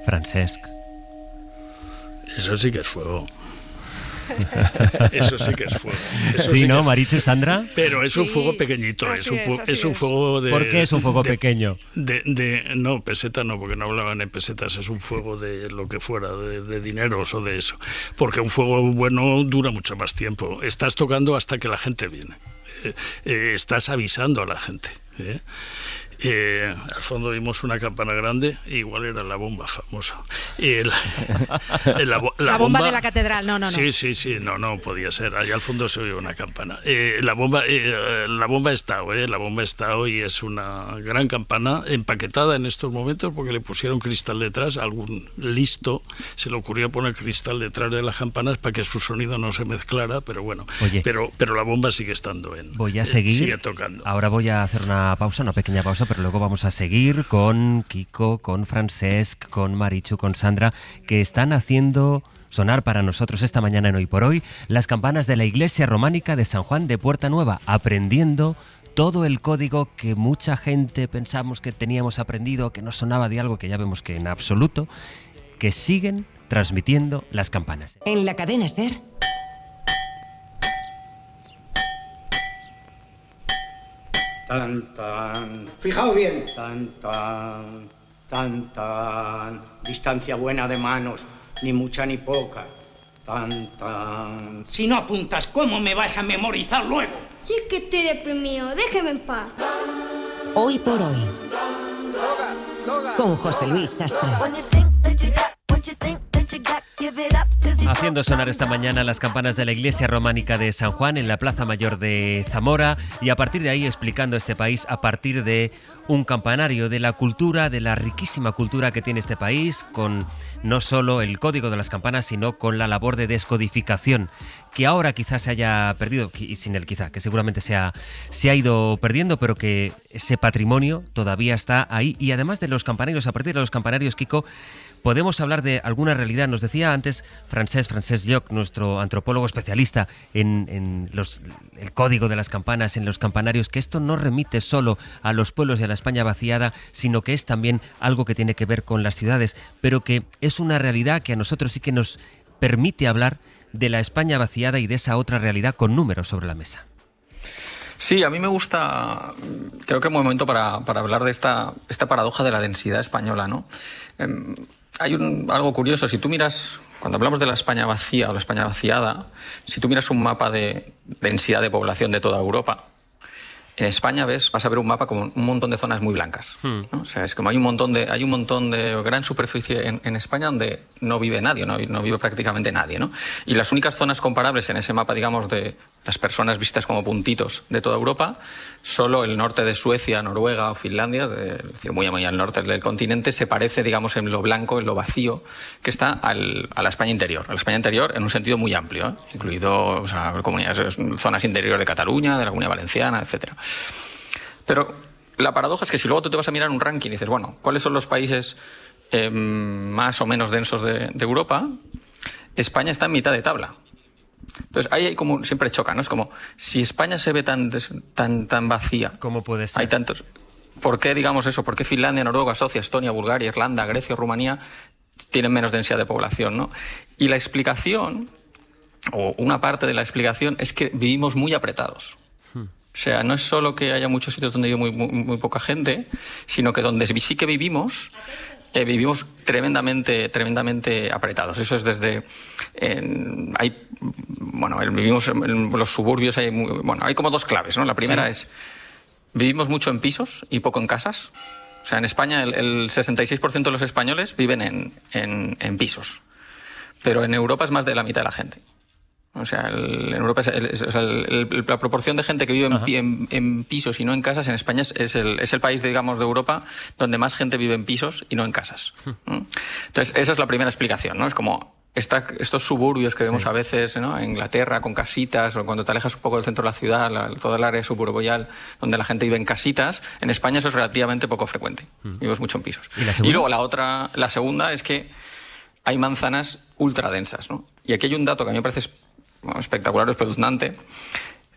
[SPEAKER 2] Francesc.
[SPEAKER 7] Eso sí que es fuego. Eso sí que es fuego.
[SPEAKER 2] ¿No, Marichu, Sandra?
[SPEAKER 7] Pero es un fuego pequeñito, es un fuego de...
[SPEAKER 2] ¿Por qué es un fuego pequeño?
[SPEAKER 7] No, peseta no, porque no hablaban en pesetas, es un fuego de lo que fuera, de dineros o de eso. Porque un fuego bueno dura mucho más tiempo. Estás tocando hasta que la gente viene. Estás avisando a la gente. Al fondo vimos una campana grande, igual era la bomba famosa.
[SPEAKER 8] La bomba de la catedral, no.
[SPEAKER 7] Sí, no podía ser. Allá al fondo se oye una campana. La bomba está hoy, es una gran campana empaquetada en estos momentos porque le pusieron cristal detrás. Algún listo se le ocurrió poner cristal detrás de las campanas para que su sonido no se mezclara, pero bueno.
[SPEAKER 2] Oye,
[SPEAKER 7] pero la bomba sigue estando
[SPEAKER 2] voy a seguir.
[SPEAKER 7] Sigue tocando.
[SPEAKER 2] Ahora voy a hacer una pequeña pausa, pero luego vamos a seguir con Kiko, con Francesc, con Marichu, con Sandra, que están haciendo sonar para nosotros esta mañana en Hoy por Hoy las campanas de la iglesia románica de San Juan de Puerta Nueva, aprendiendo todo el código que mucha gente pensamos que teníamos aprendido, que no sonaba de algo que ya vemos que en absoluto, que siguen transmitiendo las campanas.
[SPEAKER 11] En la cadena SER...
[SPEAKER 12] Tan, tan. Fijaos bien. Tan, tan, tan, tan. Distancia buena de manos, ni mucha ni poca. Tan, tan. Si no apuntas, ¿cómo me vas a memorizar luego?
[SPEAKER 16] Si es que estoy deprimido, déjeme en paz.
[SPEAKER 13] Hoy por hoy. Con José Luis Sastre.
[SPEAKER 2] Haciendo sonar esta mañana las campanas de la iglesia románica de San Juan en la Plaza Mayor de Zamora, y a partir de ahí explicando este país a partir de un campanario, de la cultura, de la riquísima cultura que tiene este país, con no solo el código de las campanas, sino con la labor de descodificación, que ahora quizás se haya perdido, y sin el quizá, que seguramente se ha ido perdiendo, pero que ese patrimonio todavía está ahí. Y además de los campanarios, a partir de los campanarios, Kiko, podemos hablar de alguna realidad. Nos decía antes Francesc Lloc, nuestro antropólogo especialista en el código de las campanas, en los campanarios, que esto no remite solo a los pueblos y a la España vaciada, sino que es también algo que tiene que ver con las ciudades, pero que es una realidad que a nosotros sí que nos permite hablar de la España vaciada y de esa otra realidad con números sobre la mesa.
[SPEAKER 5] Sí, a mí me gusta, creo que es un momento para hablar de esta paradoja de la densidad española, ¿no? Hay algo curioso, si tú miras, cuando hablamos de la España vacía o la España vaciada, si tú miras un mapa de densidad de población de toda Europa, En España vas a ver un mapa con un montón de zonas muy blancas, ¿no? O sea, es como hay un montón de gran superficie en España donde no vive nadie, no vive prácticamente nadie, ¿no? Y las únicas zonas comparables en ese mapa, digamos, de las personas vistas como puntitos de toda Europa, solo el norte de Suecia, Noruega o Finlandia, es decir, muy al norte del continente, se parece, digamos, en lo blanco, en lo vacío, que está a la España interior. A la España interior en un sentido muy amplio, ¿eh? Incluido, o sea, comunidades, zonas interior de Cataluña, de la Comunidad Valenciana, etcétera. Pero la paradoja es que si luego tú te vas a mirar un ranking y dices, bueno, ¿cuáles son los países más o menos densos de Europa? España está en mitad de tabla. Entonces ahí hay como siempre choca, ¿no? Es como si España se ve tan vacía.
[SPEAKER 2] ¿Cómo puede ser?
[SPEAKER 5] Hay tantos. ¿Por qué digamos eso? ¿Por qué Finlandia, Noruega, Suecia, Estonia, Bulgaria, Irlanda, Grecia, Rumanía tienen menos densidad de población, ¿no? Y la explicación, o una parte de la explicación, es que vivimos muy apretados. O sea, no es solo que haya muchos sitios donde vive muy poca gente, sino que donde sí que vivimos tremendamente apretados. Eso es desde... vivimos en los suburbios, hay como dos claves, ¿no? La primera es, vivimos mucho en pisos y poco en casas. O sea, en España el 66% de los españoles viven en pisos. Pero en Europa es más de la mitad de la gente. O sea, en Europa la proporción de gente que vive en pisos y no en casas en España es el país, digamos, de Europa donde más gente vive en pisos y no en casas. Entonces, esa es la primera explicación, ¿no? Es como estos suburbios que vemos a veces, ¿no? En Inglaterra con casitas, o cuando te alejas un poco del centro de la ciudad, toda el área suburbial donde la gente vive en casitas, en España eso es relativamente poco frecuente. Vivimos mucho en pisos. Y luego la segunda es que hay manzanas ultra densas, ¿no? Y aquí hay un dato que a mí me parece espectacular, espeluznante,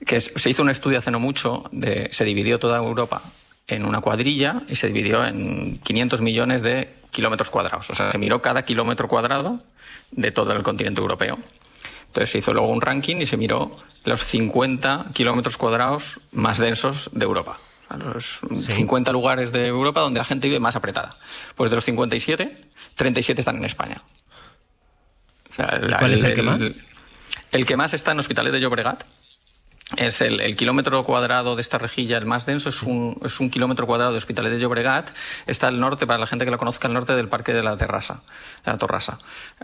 [SPEAKER 5] que se hizo un estudio hace no mucho, se dividió toda Europa en una cuadrilla y se dividió en 500 millones de kilómetros cuadrados. O sea, se miró cada kilómetro cuadrado de todo el continente europeo. Entonces se hizo luego un ranking y se miró los 50 kilómetros cuadrados más densos de Europa. O sea, los 50 lugares de Europa donde la gente vive más apretada. Pues de los 57, 37 están en España. O sea,
[SPEAKER 2] ¿Cuál es el que más?
[SPEAKER 5] El que más está en Hospitalet de Llobregat. Es el kilómetro cuadrado de esta rejilla, el más denso, es un kilómetro cuadrado de Hospitalet de Llobregat. Está al norte, para la gente que lo conozca, al norte del Parque de la Torrassa.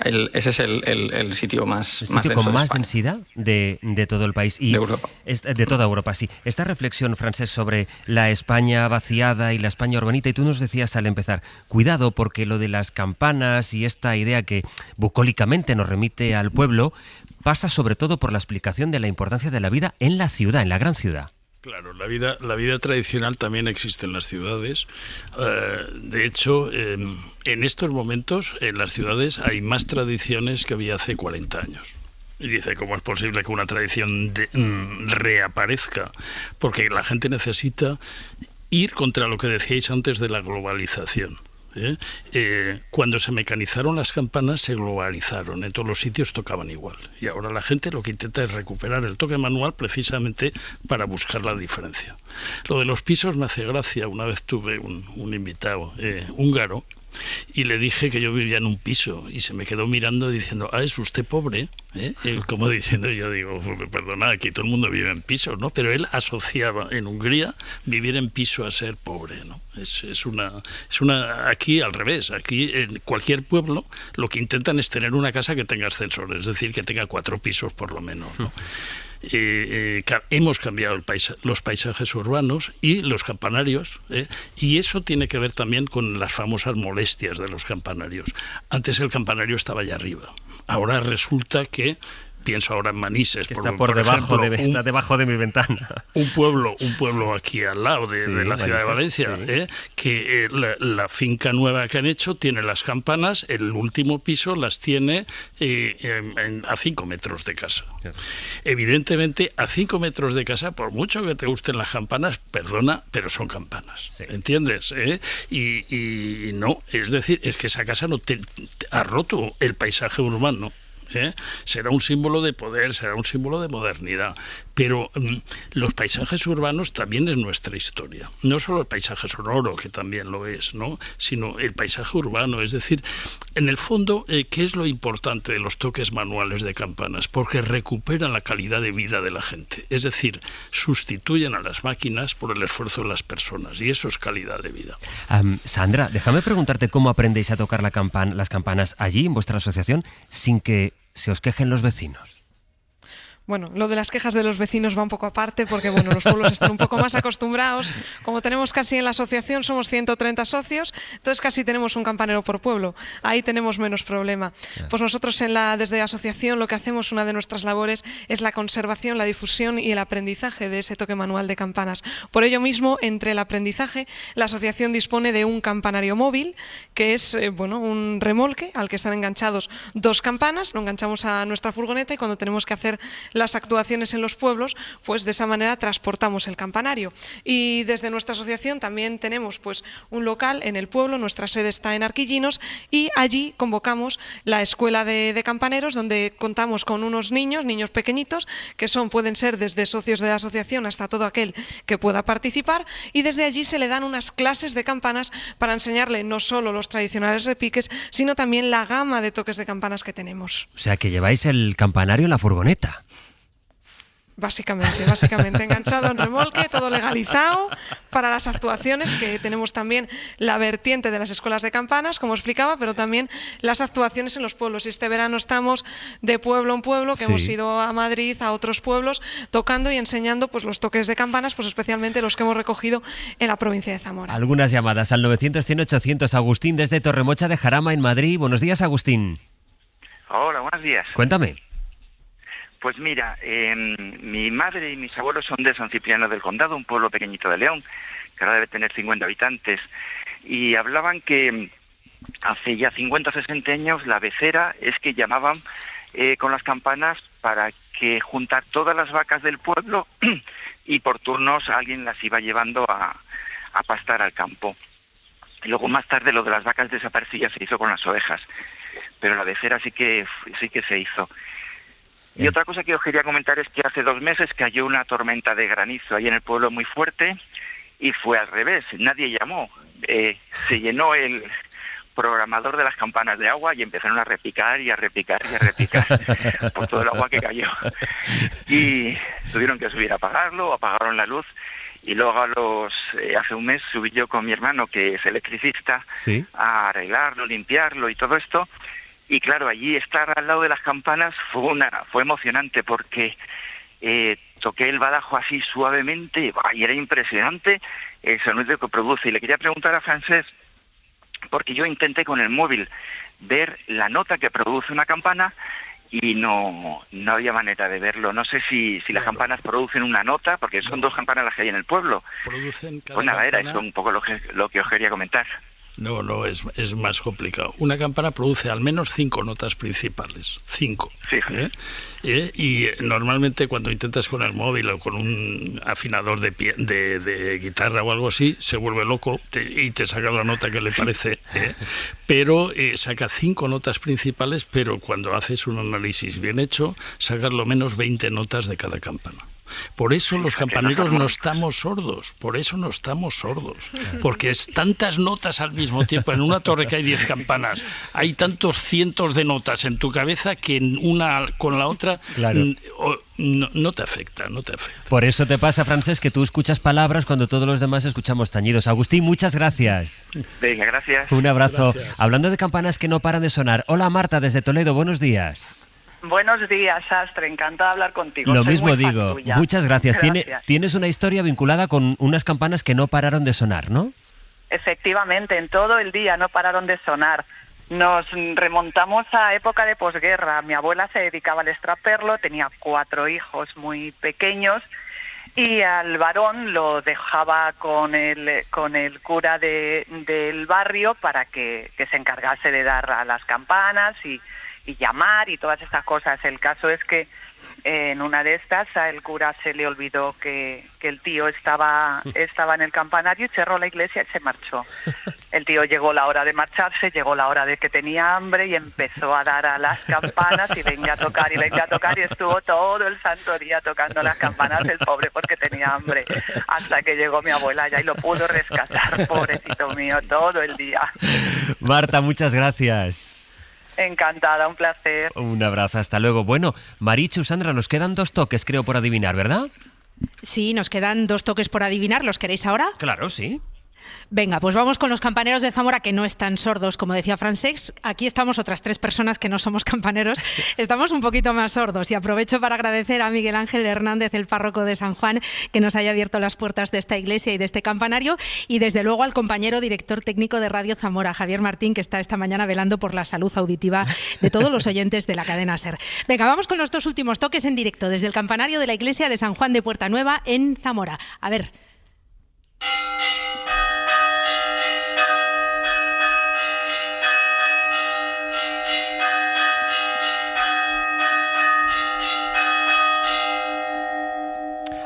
[SPEAKER 5] Ese es el sitio más denso. ¿El sitio
[SPEAKER 2] con más
[SPEAKER 5] España.
[SPEAKER 2] densidad de todo el país? Y
[SPEAKER 5] de Europa.
[SPEAKER 2] De toda Europa, sí. Esta reflexión, Francesc, sobre la España vaciada y la España urbanita, y tú nos decías al empezar, cuidado, porque lo de las campanas y esta idea que bucólicamente nos remite al pueblo pasa sobre todo por la explicación de la importancia de la vida en la ciudad, en la gran ciudad.
[SPEAKER 7] Claro, la vida tradicional también existe en las ciudades. De hecho, en estos momentos en las ciudades hay más tradiciones que había hace 40 años. Y dice, ¿cómo es posible que una tradición reaparezca? Porque la gente necesita ir contra lo que decíais antes de la globalización. Cuando se mecanizaron las campanas se globalizaron, en todos los sitios tocaban igual, y ahora la gente lo que intenta es recuperar el toque manual precisamente para buscar la diferencia. Lo de los pisos me hace gracia. Una vez tuve un invitado húngaro y le dije que yo vivía en un piso y se me quedó mirando diciendo, ¿es usted pobre? Como diciendo, yo digo, perdona, aquí todo el mundo vive en pisos, ¿no? Pero él asociaba en Hungría vivir en piso a ser pobre, ¿no? Es una aquí al revés. Aquí en cualquier pueblo lo que intentan es tener una casa que tenga ascensor, es decir, que tenga 4 pisos por lo menos, ¿no? Hemos cambiado los paisajes urbanos y los campanarios, y eso tiene que ver también con las famosas molestias de los campanarios. Antes el campanario estaba allá arriba, ahora resulta que, pienso ahora en Manises,
[SPEAKER 2] que está por debajo, ejemplo, está debajo de mi ventana.
[SPEAKER 7] Un pueblo aquí al lado de la ciudad de Valencia, que la finca nueva que han hecho tiene las campanas, el último piso las tiene a 5 metros de casa. Claro. Evidentemente, a 5 metros de casa, por mucho que te gusten las campanas, perdona, pero son campanas, ¿entiendes? Y no, es decir, es que esa casa no ha roto el paisaje urbano. Será un símbolo de poder, será un símbolo de modernidad, Pero los paisajes urbanos también es nuestra historia. No solo el paisaje sonoro, que también lo es, ¿no? Sino el paisaje urbano. Es decir, en el fondo, ¿qué es lo importante de los toques manuales de campanas? Porque recuperan la calidad de vida de la gente. Es decir, sustituyen a las máquinas por el esfuerzo de las personas. Y eso es calidad de vida.
[SPEAKER 2] Sandra, déjame preguntarte cómo aprendéis a tocar las campanas allí, en vuestra asociación, sin que se os quejen los vecinos.
[SPEAKER 9] Bueno, lo de las quejas de los vecinos va un poco aparte porque bueno, los pueblos están un poco más acostumbrados. Como tenemos casi en la asociación, somos 130 socios, entonces casi tenemos un campanero por pueblo. Ahí tenemos menos problema. Pues nosotros desde la asociación lo que hacemos, una de nuestras labores, es la conservación, la difusión y el aprendizaje de ese toque manual de campanas. Por ello mismo, entre el aprendizaje, la asociación dispone de un campanario móvil, que es un remolque al que están enganchados 2 campanas, lo enganchamos a nuestra furgoneta y cuando tenemos que hacer las actuaciones en los pueblos, pues de esa manera transportamos el campanario. Y desde nuestra asociación también tenemos pues un local en el pueblo, nuestra sede está en Arquillinos y allí convocamos la escuela de campaneros donde contamos con unos niños pequeñitos que pueden ser desde socios de la asociación hasta todo aquel que pueda participar y desde allí se le dan unas clases de campanas para enseñarle no solo los tradicionales repiques, sino también la gama de toques de campanas que tenemos.
[SPEAKER 2] O sea, que lleváis el campanario en la furgoneta.
[SPEAKER 9] Básicamente, enganchado en remolque, todo legalizado para las actuaciones, que tenemos también la vertiente de las escuelas de campanas, como explicaba, pero también las actuaciones en los pueblos. Y este verano estamos de pueblo en pueblo, que hemos ido a Madrid, a otros pueblos, tocando y enseñando pues los toques de campanas, pues especialmente los que hemos recogido en la provincia de Zamora.
[SPEAKER 2] Algunas llamadas al 900-100-800. Agustín desde Torremocha de Jarama, en Madrid. Buenos días, Agustín.
[SPEAKER 17] Hola, buenos días.
[SPEAKER 2] Cuéntame.
[SPEAKER 17] Pues mira, mi madre y mis abuelos son de San Cipriano del Condado, un pueblo pequeñito de León, que ahora debe tener 50 habitantes, y hablaban que hace ya 50 o 60 años la becera es que llamaban con las campanas para que juntar todas las vacas del pueblo y por turnos alguien las iba llevando a pastar al campo. Y luego más tarde lo de las vacas desapareció y ya se hizo con las ovejas, pero la becera sí que se hizo. Y otra cosa que os quería comentar es que hace 2 meses cayó una tormenta de granizo ahí en el pueblo muy fuerte y fue al revés, nadie llamó. Se llenó el programador de las campanas de agua y empezaron a repicar por todo el agua que cayó. Y tuvieron que subir a apagarlo, apagaron la luz y luego hace un mes subí yo con mi hermano, que es electricista, a arreglarlo, limpiarlo y todo esto. Y claro, allí estar al lado de las campanas fue emocionante porque toqué el badajo así suavemente y era impresionante el sonido que produce. Y le quería preguntar a Francesc, porque yo intenté con el móvil ver la nota que produce una campana y no había manera de verlo. No sé si las campanas producen una nota, porque son 2 campanas las que hay en el pueblo.
[SPEAKER 7] Producen cada
[SPEAKER 17] pues nada,
[SPEAKER 7] campana...
[SPEAKER 17] era eso un poco lo que os quería comentar.
[SPEAKER 7] No, es más complicado. Una campana produce al menos 5 notas principales. 5.
[SPEAKER 17] Sí.
[SPEAKER 7] Y normalmente cuando intentas con el móvil o con un afinador de guitarra o algo así, se vuelve loco y te saca la nota que le parece. Pero saca 5 notas principales, pero cuando haces un análisis bien hecho, sacas lo menos 20 notas de cada campana. Por eso los campaneros no estamos sordos, porque es tantas notas al mismo tiempo. En una torre que hay 10 campanas, hay tantos cientos de notas en tu cabeza que una con la otra no te afecta.
[SPEAKER 2] Por eso te pasa, Francesc, que tú escuchas palabras cuando todos los demás escuchamos tañidos. Agustín, muchas gracias.
[SPEAKER 17] Venga, gracias.
[SPEAKER 2] Un abrazo. Gracias. Hablando de campanas que no paran de sonar. Hola, Marta, desde Toledo, buenos días.
[SPEAKER 18] Buenos días, Astre, encantada de hablar contigo.
[SPEAKER 2] Lo mismo digo, muchas gracias. Tienes una historia vinculada con unas campanas que no pararon de sonar, ¿no?
[SPEAKER 18] Efectivamente, en todo el día no pararon de sonar. Nos remontamos a época de posguerra. Mi abuela se dedicaba al extraperlo, tenía 4 hijos muy pequeños y al varón lo dejaba con el cura del barrio para que se encargase de dar a las campanas y llamar y todas estas cosas. El caso es que en una de estas a el cura se le olvidó que el tío estaba en el campanario y cerró la iglesia y se marchó. El tío llegó la hora de marcharse, llegó la hora de que tenía hambre y empezó a dar a las campanas y venga a tocar y estuvo todo el santo día tocando las campanas el pobre porque tenía hambre, hasta que llegó mi abuela ya y lo pudo rescatar, pobrecito mío, todo el día.
[SPEAKER 2] Marta, muchas gracias.
[SPEAKER 18] Encantada, un placer.
[SPEAKER 2] Un abrazo, hasta luego. Bueno, Marichu, Sandra, nos quedan 2 toques, creo, por adivinar, ¿verdad?
[SPEAKER 8] Sí, nos quedan 2 toques por adivinar. ¿Los queréis ahora?
[SPEAKER 2] Claro, sí.
[SPEAKER 8] Venga, pues vamos con los campaneros de Zamora, que no están sordos, como decía Francesc. Aquí estamos otras 3 personas que no somos campaneros. Estamos un poquito más sordos y aprovecho para agradecer a Miguel Ángel Hernández, el párroco de San Juan, que nos haya abierto las puertas de esta iglesia y de este campanario, y desde luego al compañero director técnico de Radio Zamora, Javier Martín, que está esta mañana velando por la salud auditiva de todos los oyentes de la cadena SER. Venga, vamos con los 2 últimos toques en directo desde el campanario de la iglesia de San Juan de Puerta Nueva en Zamora. A ver.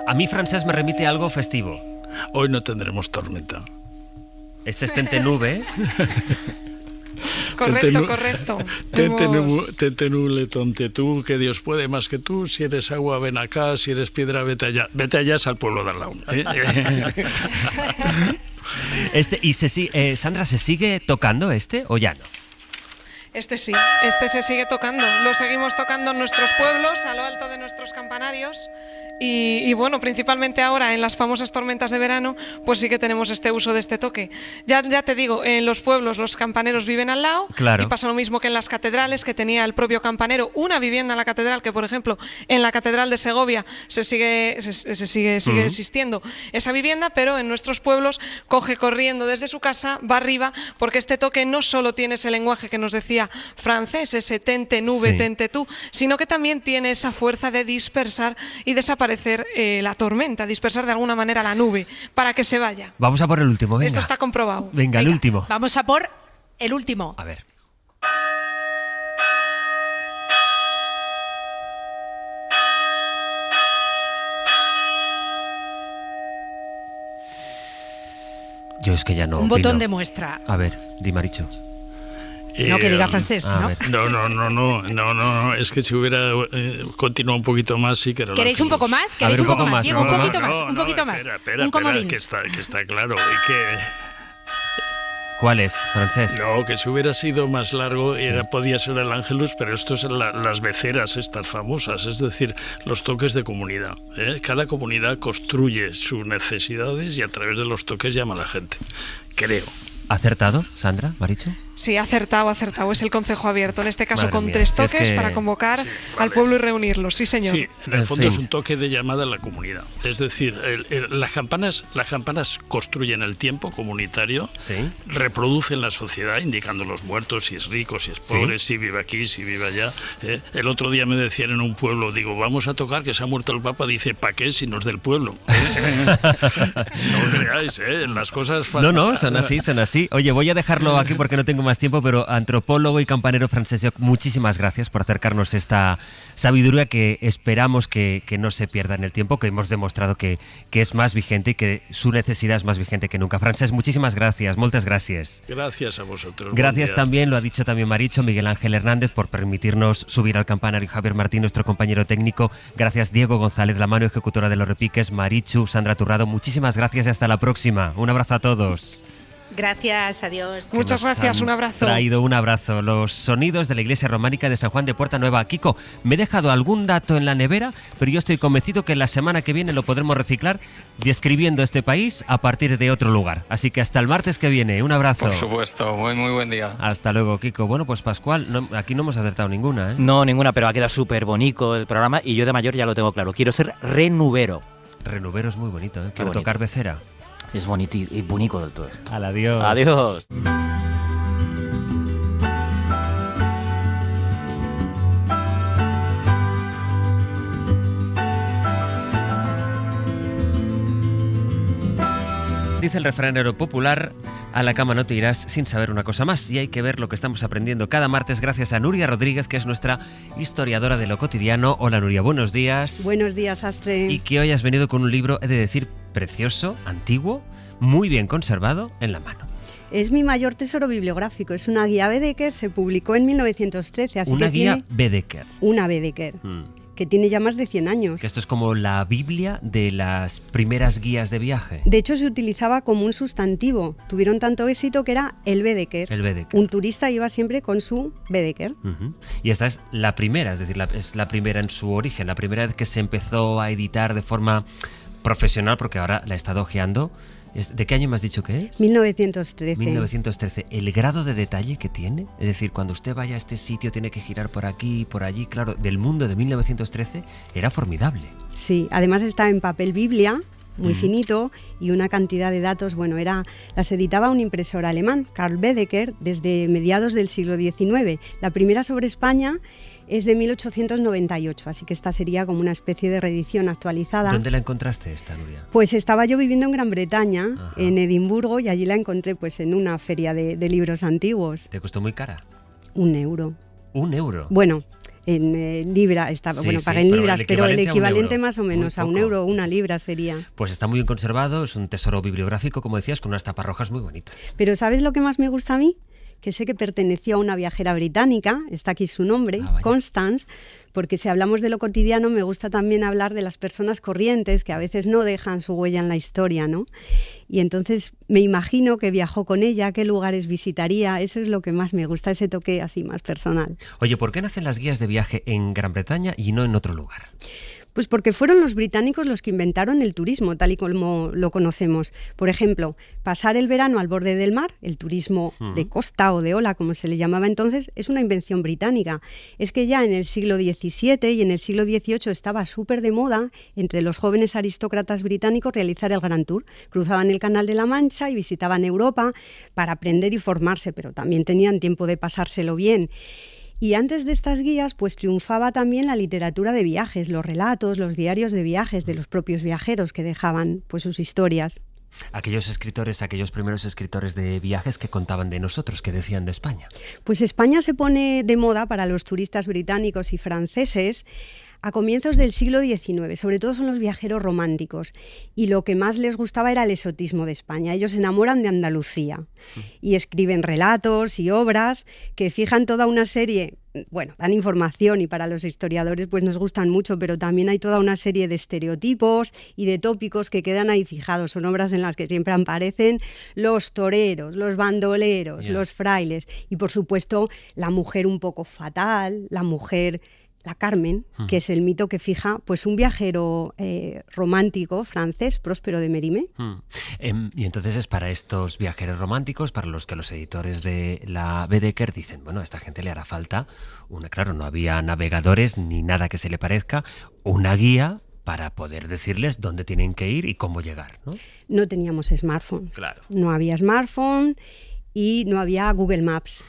[SPEAKER 2] A mí, Francesc, me remite a algo festivo.
[SPEAKER 7] Hoy no tendremos tormenta.
[SPEAKER 2] Este es Tente Nube.
[SPEAKER 9] Correcto.
[SPEAKER 7] Tente nube, tonte tú, que Dios puede más que tú. Si eres agua, ven acá. Si eres piedra, vete allá. Vete allá es al pueblo de al lado.
[SPEAKER 2] Sandra, ¿se sigue tocando o ya no?
[SPEAKER 9] Este sí, se sigue tocando. Lo seguimos tocando en nuestros pueblos, a lo alto de nuestros campanarios. Y bueno, principalmente ahora en las famosas tormentas de verano, pues sí que tenemos este uso de este toque. Ya te digo, en los pueblos los campaneros viven al lado,
[SPEAKER 2] claro.
[SPEAKER 9] Y pasa lo mismo que en las catedrales, que tenía el propio campanero una vivienda en la catedral, que por ejemplo en la catedral de Segovia sigue existiendo esa vivienda, pero en nuestros pueblos coge corriendo desde su casa, va arriba, porque este toque no solo tiene ese lenguaje que nos decía Francesc, ese tente nube, sí, tente tú, sino que también tiene esa fuerza de dispersar y desaparecer la tormenta, dispersar de alguna manera la nube para que se vaya.
[SPEAKER 2] Vamos a por el último, venga.
[SPEAKER 9] Esto está comprobado.
[SPEAKER 2] Venga, el último.
[SPEAKER 8] Vamos a por el último.
[SPEAKER 2] A ver. Yo es que ya no.
[SPEAKER 8] Un botón de muestra.
[SPEAKER 2] A ver, di Marichu.
[SPEAKER 8] No, que diga Francesc, ¿no?
[SPEAKER 7] No, es que si hubiera continuado un poquito más, sí que era.
[SPEAKER 8] ¿Queréis un poco más? ¿Queréis un poco más? Diego, un poquito más.
[SPEAKER 7] Espera,
[SPEAKER 8] un comodín.
[SPEAKER 7] que está claro. Y que...
[SPEAKER 2] ¿Cuál es, Francesc?
[SPEAKER 7] No, que si hubiera sido más largo podía ser el Ángelus, pero esto es las beceras estas famosas, es decir, los toques de comunidad. Cada comunidad construye sus necesidades y a través de los toques llama a la gente, creo.
[SPEAKER 2] ¿Acertado, Sandra, Marichu?
[SPEAKER 9] Sí, acertado. Es el concejo abierto, en este caso con 3 toques para convocar al pueblo y reunirlos. Sí, señor.
[SPEAKER 7] Sí, en el fondo es un toque de llamada a la comunidad. Es decir, las campanas construyen el tiempo comunitario, reproducen la sociedad, indicando los muertos, si es rico, si es pobre, si vive aquí, si vive allá. El otro día me decían en un pueblo, digo, vamos a tocar que se ha muerto el Papa. Dice, ¿para qué si no es del pueblo? No creáis, las cosas...
[SPEAKER 2] No, son así. Oye, voy a dejarlo aquí porque no tengo más tiempo, pero antropólogo y campanero Francesc, muchísimas gracias por acercarnos esta sabiduría que esperamos que no se pierda en el tiempo, que hemos demostrado que es más vigente y que su necesidad es más vigente que nunca. Francesc, muchísimas gracias, muchas gracias.
[SPEAKER 7] Gracias a vosotros.
[SPEAKER 2] Gracias también, lo ha dicho también Marichu, Miguel Ángel Hernández, por permitirnos subir al campanario, Javier Martín, nuestro compañero técnico. Gracias, Diego González, la mano ejecutora de los repiques, Marichu, Sandra Turrado, muchísimas gracias y hasta la próxima. Un abrazo a todos.
[SPEAKER 8] Gracias, adiós.
[SPEAKER 9] Muchas gracias, un abrazo.
[SPEAKER 2] Traído un abrazo. Los sonidos de la iglesia románica de San Juan de Puerta Nueva. Kiko, me he dejado algún dato en la nevera, pero yo estoy convencido que la semana que viene lo podremos reciclar describiendo este país a partir de otro lugar. Así que hasta el martes que viene. Un abrazo.
[SPEAKER 5] Por supuesto, muy buen día.
[SPEAKER 2] Hasta luego, Kiko. Bueno, pues Pascual, aquí no hemos acertado ninguna, ¿eh?
[SPEAKER 6] No, ninguna, pero ha quedado súper bonito el programa y yo de mayor ya lo tengo claro. Quiero ser renubero.
[SPEAKER 2] Renubero es muy bonito, ¿eh? Quiero
[SPEAKER 6] bonito.
[SPEAKER 2] tocar becera.
[SPEAKER 6] Es bonito y bonito del todo esto.
[SPEAKER 2] Adiós.
[SPEAKER 6] Adiós.
[SPEAKER 2] Dice el refranero popular, A la cama no te irás sin saber una cosa más, y hay que ver lo que estamos aprendiendo cada martes gracias a Nuria Rodríguez, que es nuestra historiadora de lo cotidiano. Hola Nuria, buenos días.
[SPEAKER 19] Buenos días, Astre.
[SPEAKER 2] Y que hoy has venido con un libro, he de decir, precioso, antiguo, muy bien conservado, en la mano.
[SPEAKER 19] Es mi mayor tesoro bibliográfico, es una guía Bedecker, se publicó en 1913. Así
[SPEAKER 2] una
[SPEAKER 19] que
[SPEAKER 2] guía
[SPEAKER 19] tiene
[SPEAKER 2] Bedecker.
[SPEAKER 19] Una Bedecker. Que tiene ya más de 100 años.
[SPEAKER 2] Que esto es como la Biblia de las primeras guías de viaje.
[SPEAKER 19] De hecho, se utilizaba como un sustantivo. Tuvieron tanto éxito que era el Bedecker.
[SPEAKER 2] El Bedecker.
[SPEAKER 19] Un turista iba siempre con su Bedecker.
[SPEAKER 2] Y esta es la primera, es decir, es la primera en su origen, la primera vez que se empezó a editar de forma profesional, porque ahora la he estado ojeando. ¿De qué año me has dicho que es?
[SPEAKER 19] 1913.
[SPEAKER 2] 1913. El grado de detalle que tiene, es decir, cuando usted vaya a este sitio tiene que girar por aquí, por allí, claro, del mundo de 1913 era formidable.
[SPEAKER 19] Sí, además está en papel Biblia, muy finito, y una cantidad de datos, bueno, las editaba un impresor alemán, Karl Bedecker, desde mediados del siglo XIX. La primera sobre España es de 1898, así que esta sería como una especie de reedición actualizada.
[SPEAKER 2] ¿Dónde la encontraste esta, Nuria?
[SPEAKER 19] Pues estaba yo viviendo en Gran Bretaña, en Edimburgo, y allí la encontré pues en una feria de libros antiguos.
[SPEAKER 2] ¿Te costó muy cara?
[SPEAKER 19] €1.
[SPEAKER 2] ¿€1?
[SPEAKER 19] Bueno, en libra, pagué en libras, pero el equivalente más o menos a €1, una libra sería.
[SPEAKER 2] Pues está muy bien conservado, es un tesoro bibliográfico, como decías, con unas tapas rojas muy bonitas.
[SPEAKER 19] Pero ¿sabes lo que más me gusta a mí? Que sé que perteneció a una viajera británica, está aquí su nombre, Constance, porque si hablamos de lo cotidiano me gusta también hablar de las personas corrientes que a veces no dejan su huella en la historia, ¿no? Y entonces me imagino que viajó con ella, qué lugares visitaría, eso es lo que más me gusta, ese toque así más personal.
[SPEAKER 2] Oye, ¿por qué nacen las guías de viaje en Gran Bretaña y no en otro lugar?
[SPEAKER 19] Pues porque fueron los británicos los que inventaron el turismo, tal y como lo conocemos. Por ejemplo, pasar el verano al borde del mar, el turismo de costa o de ola, como se le llamaba entonces, es una invención británica. Es que ya en el siglo XVII y en el siglo XVIII estaba súper de moda entre los jóvenes aristócratas británicos realizar el Grand Tour. Cruzaban el Canal de la Mancha y visitaban Europa para aprender y formarse, pero también tenían tiempo de pasárselo bien. Y antes de estas guías, pues triunfaba también la literatura de viajes, los relatos, los diarios de viajes de los propios viajeros que dejaban pues sus historias.
[SPEAKER 2] Aquellos primeros escritores de viajes que contaban de nosotros, que decían de España.
[SPEAKER 19] Pues España se pone de moda para los turistas británicos y franceses a comienzos del siglo XIX, sobre todo son los viajeros románticos, y lo que más les gustaba era el exotismo de España. Ellos se enamoran de Andalucía y escriben relatos y obras que fijan toda una serie, dan información y para los historiadores pues nos gustan mucho, pero también hay toda una serie de estereotipos y de tópicos que quedan ahí fijados. Son obras en las que siempre aparecen los toreros, los bandoleros, los frailes y por supuesto la mujer un poco fatal, la Carmen, que es el mito que fija pues un viajero romántico francés, Próspero de Mérimée.
[SPEAKER 2] Y entonces es para estos viajeros románticos, para los que los editores de la Bedecker dicen, bueno, a esta gente le hará falta claro, no había navegadores ni nada que se le parezca, una guía para poder decirles dónde tienen que ir y cómo llegar, ¿no?
[SPEAKER 19] No teníamos smartphone.
[SPEAKER 2] Claro.
[SPEAKER 19] No había smartphone y no había Google Maps.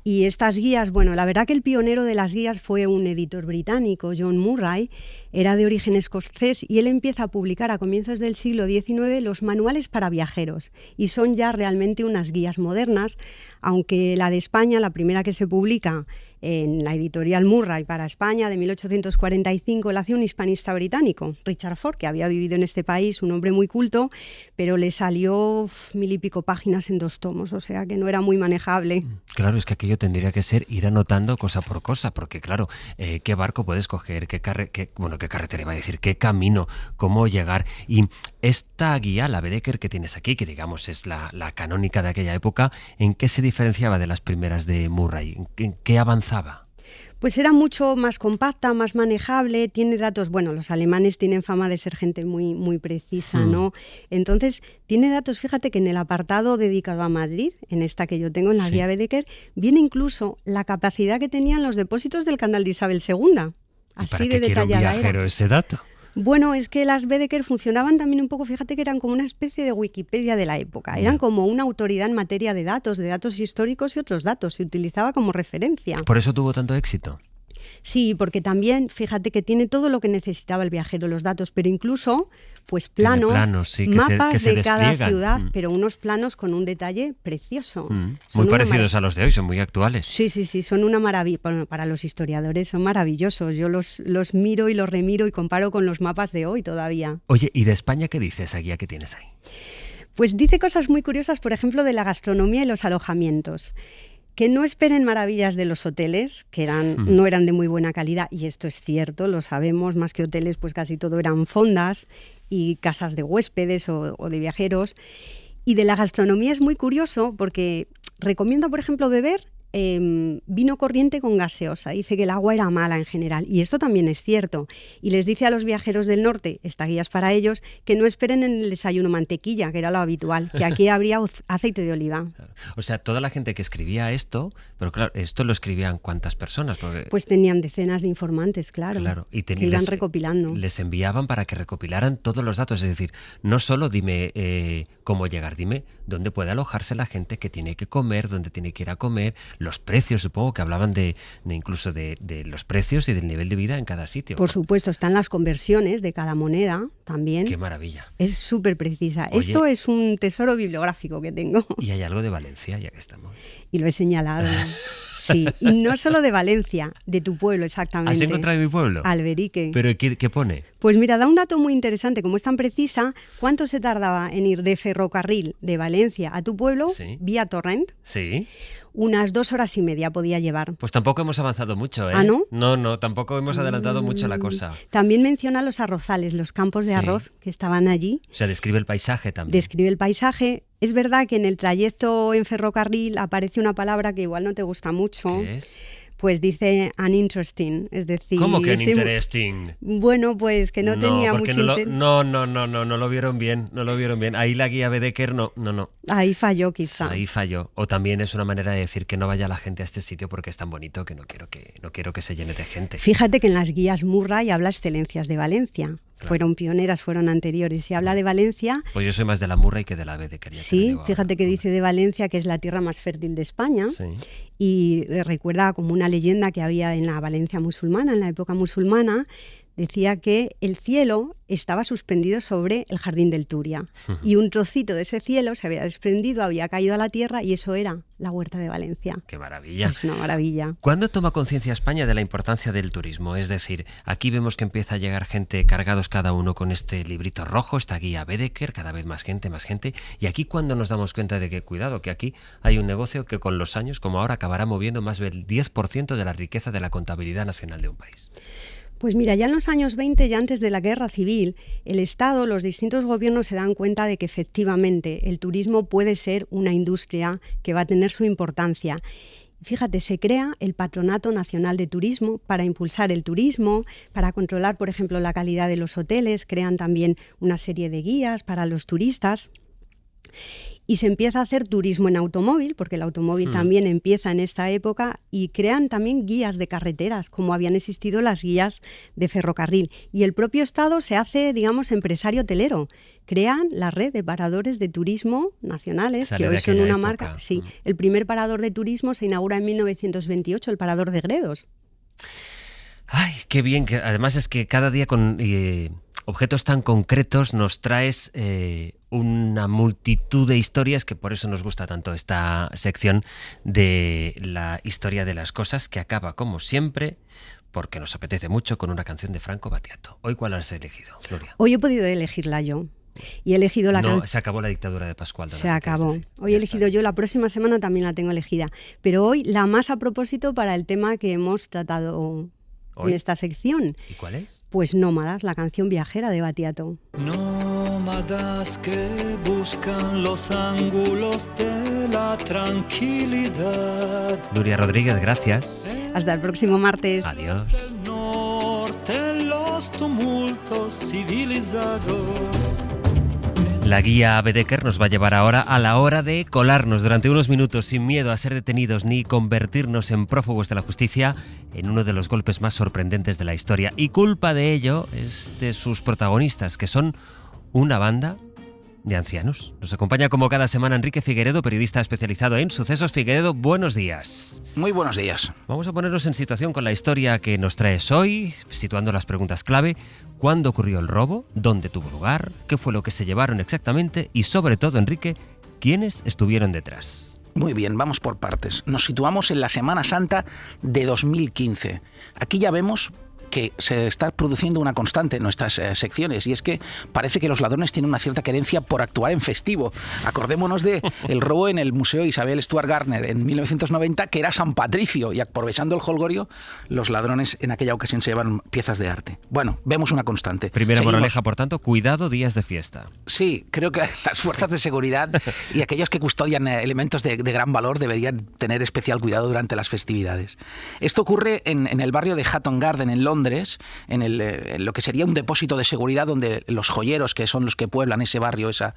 [SPEAKER 19] Y estas guías, la verdad que el pionero de las guías fue un editor británico, John Murray, era de origen escocés y él empieza a publicar a comienzos del siglo XIX los manuales para viajeros y son ya realmente unas guías modernas, aunque la de España, la primera que se publica en la editorial Murray para España de 1845, la hace un hispanista británico, Richard Ford, que había vivido en este país, un hombre muy culto, pero le salió 1000 y pico páginas en 2 tomos, o sea que no era muy manejable.
[SPEAKER 2] Claro, es que aquello tendría que ser ir anotando cosa por cosa, porque claro, ¿qué barco puedes coger? ¿Qué carretera iba a decir? ¿Qué camino? ¿Cómo llegar? Y esta guía, la Bedecker que tienes aquí, que digamos es la canónica de aquella época, ¿en qué se diferenciaba de las primeras de Murray? ¿En qué avanzaba?
[SPEAKER 19] Pues era mucho más compacta, más manejable, tiene datos, los alemanes tienen fama de ser gente muy, muy precisa, ¿no? Entonces, tiene datos, fíjate que en el apartado dedicado a Madrid, en esta que yo tengo en la guía Bedecker, viene incluso la capacidad que tenían los depósitos del canal de Isabel II. Así de detallada era. ¿Para qué quiere un viajero
[SPEAKER 2] ese dato?
[SPEAKER 19] Bueno, es que las Bedecker funcionaban también un poco, fíjate que eran como una especie de Wikipedia de la época, eran como una autoridad en materia de datos históricos y otros datos, se utilizaba como referencia.
[SPEAKER 2] ¿Por eso tuvo tanto éxito?
[SPEAKER 19] Sí, porque también, fíjate que tiene todo lo que necesitaba el viajero, los datos, pero incluso pues planos,
[SPEAKER 2] sí,
[SPEAKER 19] mapas
[SPEAKER 2] que
[SPEAKER 19] de cada
[SPEAKER 2] despliegan.
[SPEAKER 19] ciudad, pero unos planos con un detalle precioso.
[SPEAKER 2] Muy parecidos a los de hoy, son muy actuales.
[SPEAKER 19] Sí, son una maravilla. Bueno, para los historiadores son maravillosos. Yo los miro y los remiro y comparo con los mapas de hoy todavía.
[SPEAKER 2] Oye, ¿y de España qué dice esa guía que tienes ahí?
[SPEAKER 19] Pues dice cosas muy curiosas, por ejemplo, de la gastronomía y los alojamientos. Que no esperen maravillas de los hoteles, que no eran de muy buena calidad, y esto es cierto, lo sabemos, más que hoteles, pues casi todo eran fondas y casas de huéspedes o de viajeros. Y de la gastronomía es muy curioso porque recomienda, por ejemplo, beber vino corriente con gaseosa. Dice que el agua era mala en general, y esto también es cierto. Y les dice a los viajeros del norte, esta guía es para ellos, que no esperen en el desayuno mantequilla, que era lo habitual, que aquí habría aceite de oliva.
[SPEAKER 2] O sea, toda la gente que escribía esto, pero claro, esto lo escribían ¿cuántas personas? Porque...
[SPEAKER 19] Pues tenían decenas de informantes, claro,
[SPEAKER 2] y
[SPEAKER 19] que iban recopilando.
[SPEAKER 2] Les enviaban para que recopilaran todos los datos, es decir, no solo dime cómo llegar, dime dónde puede alojarse la gente, que tiene que comer, dónde tiene que ir a comer, los precios, supongo que hablaban de incluso de los precios y del nivel de vida en cada sitio.
[SPEAKER 19] Por supuesto, están las conversiones de cada moneda también.
[SPEAKER 2] ¡Qué maravilla!
[SPEAKER 19] Es súper precisa.
[SPEAKER 2] Oye,
[SPEAKER 19] esto es un tesoro bibliográfico que tengo.
[SPEAKER 2] Y hay algo de Valencia, ya que estamos.
[SPEAKER 19] Y lo he señalado. Sí, y no solo de Valencia, de tu pueblo exactamente.
[SPEAKER 2] ¿Has encontrado mi pueblo?
[SPEAKER 19] Alberique.
[SPEAKER 2] ¿Pero qué pone?
[SPEAKER 19] Pues mira, da un dato muy interesante, como es tan precisa, ¿cuánto se tardaba en ir de ferrocarril de Valencia a tu pueblo vía Torrent?
[SPEAKER 2] Sí.
[SPEAKER 19] Unas 2 horas y media podía llevar.
[SPEAKER 2] Pues tampoco hemos avanzado mucho, ¿eh?
[SPEAKER 19] ¿Ah, no?
[SPEAKER 2] No, tampoco hemos adelantado mucho la cosa.
[SPEAKER 19] También menciona los arrozales, los campos de arroz que estaban allí.
[SPEAKER 2] O sea, describe el paisaje también.
[SPEAKER 19] Describe el paisaje. Es verdad que en el trayecto en ferrocarril aparece una palabra que igual no te gusta mucho.
[SPEAKER 2] ¿Qué es?
[SPEAKER 19] Pues dice uninteresting, es decir...
[SPEAKER 2] ¿Cómo que uninteresting?
[SPEAKER 19] Bueno, pues que no tenía mucho interés.
[SPEAKER 2] No lo vieron bien, Ahí la guía Baedeker no.
[SPEAKER 19] Ahí falló quizá.
[SPEAKER 2] Ahí falló. O también es una manera de decir que no vaya la gente a este sitio porque es tan bonito que no quiero que se llene de gente.
[SPEAKER 19] Fíjate que en las guías Murray habla excelencias de Valencia. Claro. Fueron pioneras, fueron anteriores. Y habla de Valencia...
[SPEAKER 2] Pues yo soy más de la Murray que de la Baedeker.
[SPEAKER 19] Sí, fíjate que dice de Valencia que es la tierra más fértil de España.
[SPEAKER 2] Sí.
[SPEAKER 19] Y recuerda como una leyenda que había en la Valencia musulmana, en la época musulmana, decía que el cielo estaba suspendido sobre el jardín del Turia y un trocito de ese cielo se había desprendido, había caído a la tierra y eso era la Huerta de Valencia.
[SPEAKER 2] ¡Qué maravilla!
[SPEAKER 19] Es una maravilla.
[SPEAKER 2] ¿Cuándo toma conciencia España de la importancia del turismo? Es decir, aquí vemos que empieza a llegar gente cargados cada uno con este librito rojo, esta guía Baedeker, cada vez más gente, y aquí cuando nos damos cuenta de que, cuidado, que aquí hay un negocio que con los años, como ahora, acabará moviendo más del 10% de la riqueza de la contabilidad nacional de un país.
[SPEAKER 19] Pues mira, ya en los años 20, ya antes de la Guerra Civil, el Estado, los distintos gobiernos se dan cuenta de que efectivamente el turismo puede ser una industria que va a tener su importancia. Fíjate, se crea el Patronato Nacional de Turismo para impulsar el turismo, para controlar, por ejemplo, la calidad de los hoteles, crean también una serie de guías para los turistas. Y se empieza a hacer turismo en automóvil, porque el automóvil también empieza en esta época, y crean también guías de carreteras, como habían existido las guías de ferrocarril. Y el propio Estado se hace, digamos, empresario hotelero. Crean la red de paradores de turismo nacionales, que hoy son una marca. Sí, el primer parador de turismo se inaugura en 1928, el parador de Gredos.
[SPEAKER 2] ¡Ay, qué bien! Que además es que cada día con objetos tan concretos nos traes una multitud de historias, que por eso nos gusta tanto esta sección de la historia de las cosas, que acaba, como siempre, porque nos apetece mucho, con una canción de Franco Battiato. ¿Hoy cuál has elegido, Gloria?
[SPEAKER 19] Hoy he podido elegirla yo. Y he elegido la canción.
[SPEAKER 2] No, se acabó la dictadura de Pascual.
[SPEAKER 19] Se acabó. Hoy he elegido yo, la próxima semana también la tengo elegida. Pero hoy la más a propósito para el tema que hemos tratado en esta sección.
[SPEAKER 2] ¿Y cuál es?
[SPEAKER 19] Pues Nómadas, la canción viajera de Battiato.
[SPEAKER 20] Nómadas que buscan los ángulos de la tranquilidad.
[SPEAKER 2] Nuria Rodríguez, gracias.
[SPEAKER 19] Hasta el próximo martes.
[SPEAKER 2] Adiós.
[SPEAKER 20] Norte, los tumultos civilizados.
[SPEAKER 2] La guía Baedeker nos va a llevar ahora a la hora de colarnos durante unos minutos sin miedo a ser detenidos ni convertirnos en prófugos de la justicia en uno de los golpes más sorprendentes de la historia. Y culpa de ello es de sus protagonistas, que son una banda de ancianos. Nos acompaña como cada semana Enrique Figueredo, periodista especializado en sucesos. Figueredo, buenos días.
[SPEAKER 21] Muy buenos días.
[SPEAKER 2] Vamos a ponernos en situación con la historia que nos traes hoy, situando las preguntas clave. ¿Cuándo ocurrió el robo? ¿Dónde tuvo lugar? ¿Qué fue lo que se llevaron exactamente? Y sobre todo, Enrique, ¿quiénes estuvieron detrás?
[SPEAKER 21] Muy bien, vamos por partes. Nos situamos en la Semana Santa de 2015. Aquí ya vemos que se está produciendo una constante en nuestras secciones, y es que parece que los ladrones tienen una cierta querencia por actuar en festivo. Acordémonos de el robo en el Museo Isabel Stuart Gardner en 1990, que era San Patricio, y aprovechando el jolgorio, los ladrones en aquella ocasión se llevan piezas de arte. Bueno, vemos una constante.
[SPEAKER 2] Primera moraleja, por tanto, cuidado días de fiesta.
[SPEAKER 21] Sí, creo que las fuerzas de seguridad y aquellos que custodian elementos de gran valor deberían tener especial cuidado durante las festividades. Esto ocurre en el barrio de Hatton Garden, en Londres, en lo que sería un depósito de seguridad donde los joyeros, que son los que pueblan ese barrio, esa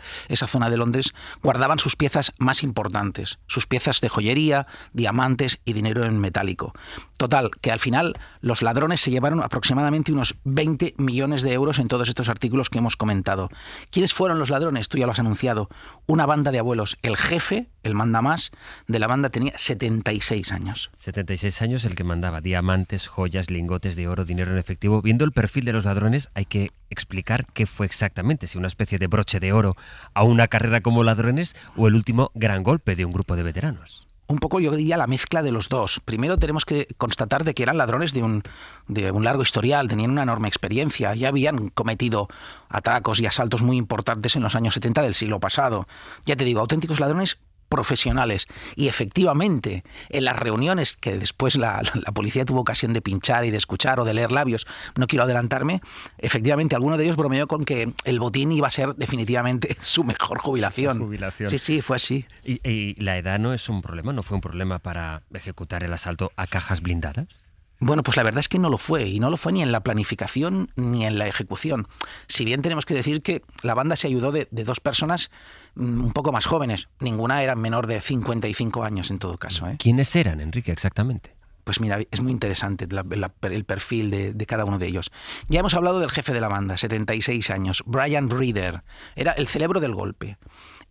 [SPEAKER 21] zona de Londres, guardaban sus piezas más importantes, sus piezas de joyería, diamantes y dinero en metálico. Total, que al final los ladrones se llevaron aproximadamente unos 20 millones de euros en todos estos artículos que hemos comentado. ¿Quiénes fueron los ladrones? Tú ya lo has anunciado. Una banda de abuelos. El jefe, el mandamás de la banda, tenía 76 años.
[SPEAKER 2] 76 años el que mandaba diamantes, joyas, lingotes de oro, dinero en efectivo. Viendo el perfil de los ladrones, hay que explicar qué fue exactamente, si una especie de broche de oro a una carrera como ladrones o el último gran golpe de un grupo de veteranos.
[SPEAKER 21] Un poco, yo diría, la mezcla de los dos. Primero tenemos que constatar de que eran ladrones de un largo historial, tenían una enorme experiencia, ya habían cometido atracos y asaltos muy importantes en los años 70 del siglo pasado. Ya te digo, auténticos ladrones profesionales. Y efectivamente, en las reuniones que después la policía tuvo ocasión de pinchar y de escuchar o de leer labios, no quiero adelantarme, efectivamente alguno de ellos bromeó con que el botín iba a ser definitivamente su mejor jubilación. Sí, fue así.
[SPEAKER 2] ¿Y la edad no es un problema? ¿No fue un problema para ejecutar el asalto a cajas blindadas?
[SPEAKER 21] Bueno, pues la verdad es que no lo fue, y no lo fue ni en la planificación ni en la ejecución. Si bien tenemos que decir que la banda se ayudó de dos personas un poco más jóvenes. Ninguna era menor de 55 años en todo caso, ¿eh?
[SPEAKER 2] ¿Quiénes eran, Enrique, exactamente?
[SPEAKER 21] Pues mira, es muy interesante el perfil de cada uno de ellos. Ya hemos hablado del jefe de la banda, 76 años, Brian Reader. Era el cerebro del golpe.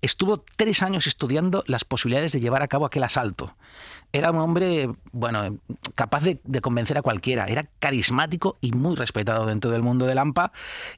[SPEAKER 21] Estuvo 3 años estudiando las posibilidades de llevar a cabo aquel asalto. Era un hombre, bueno, capaz de convencer a cualquiera. Era carismático y muy respetado dentro del mundo del AMPA,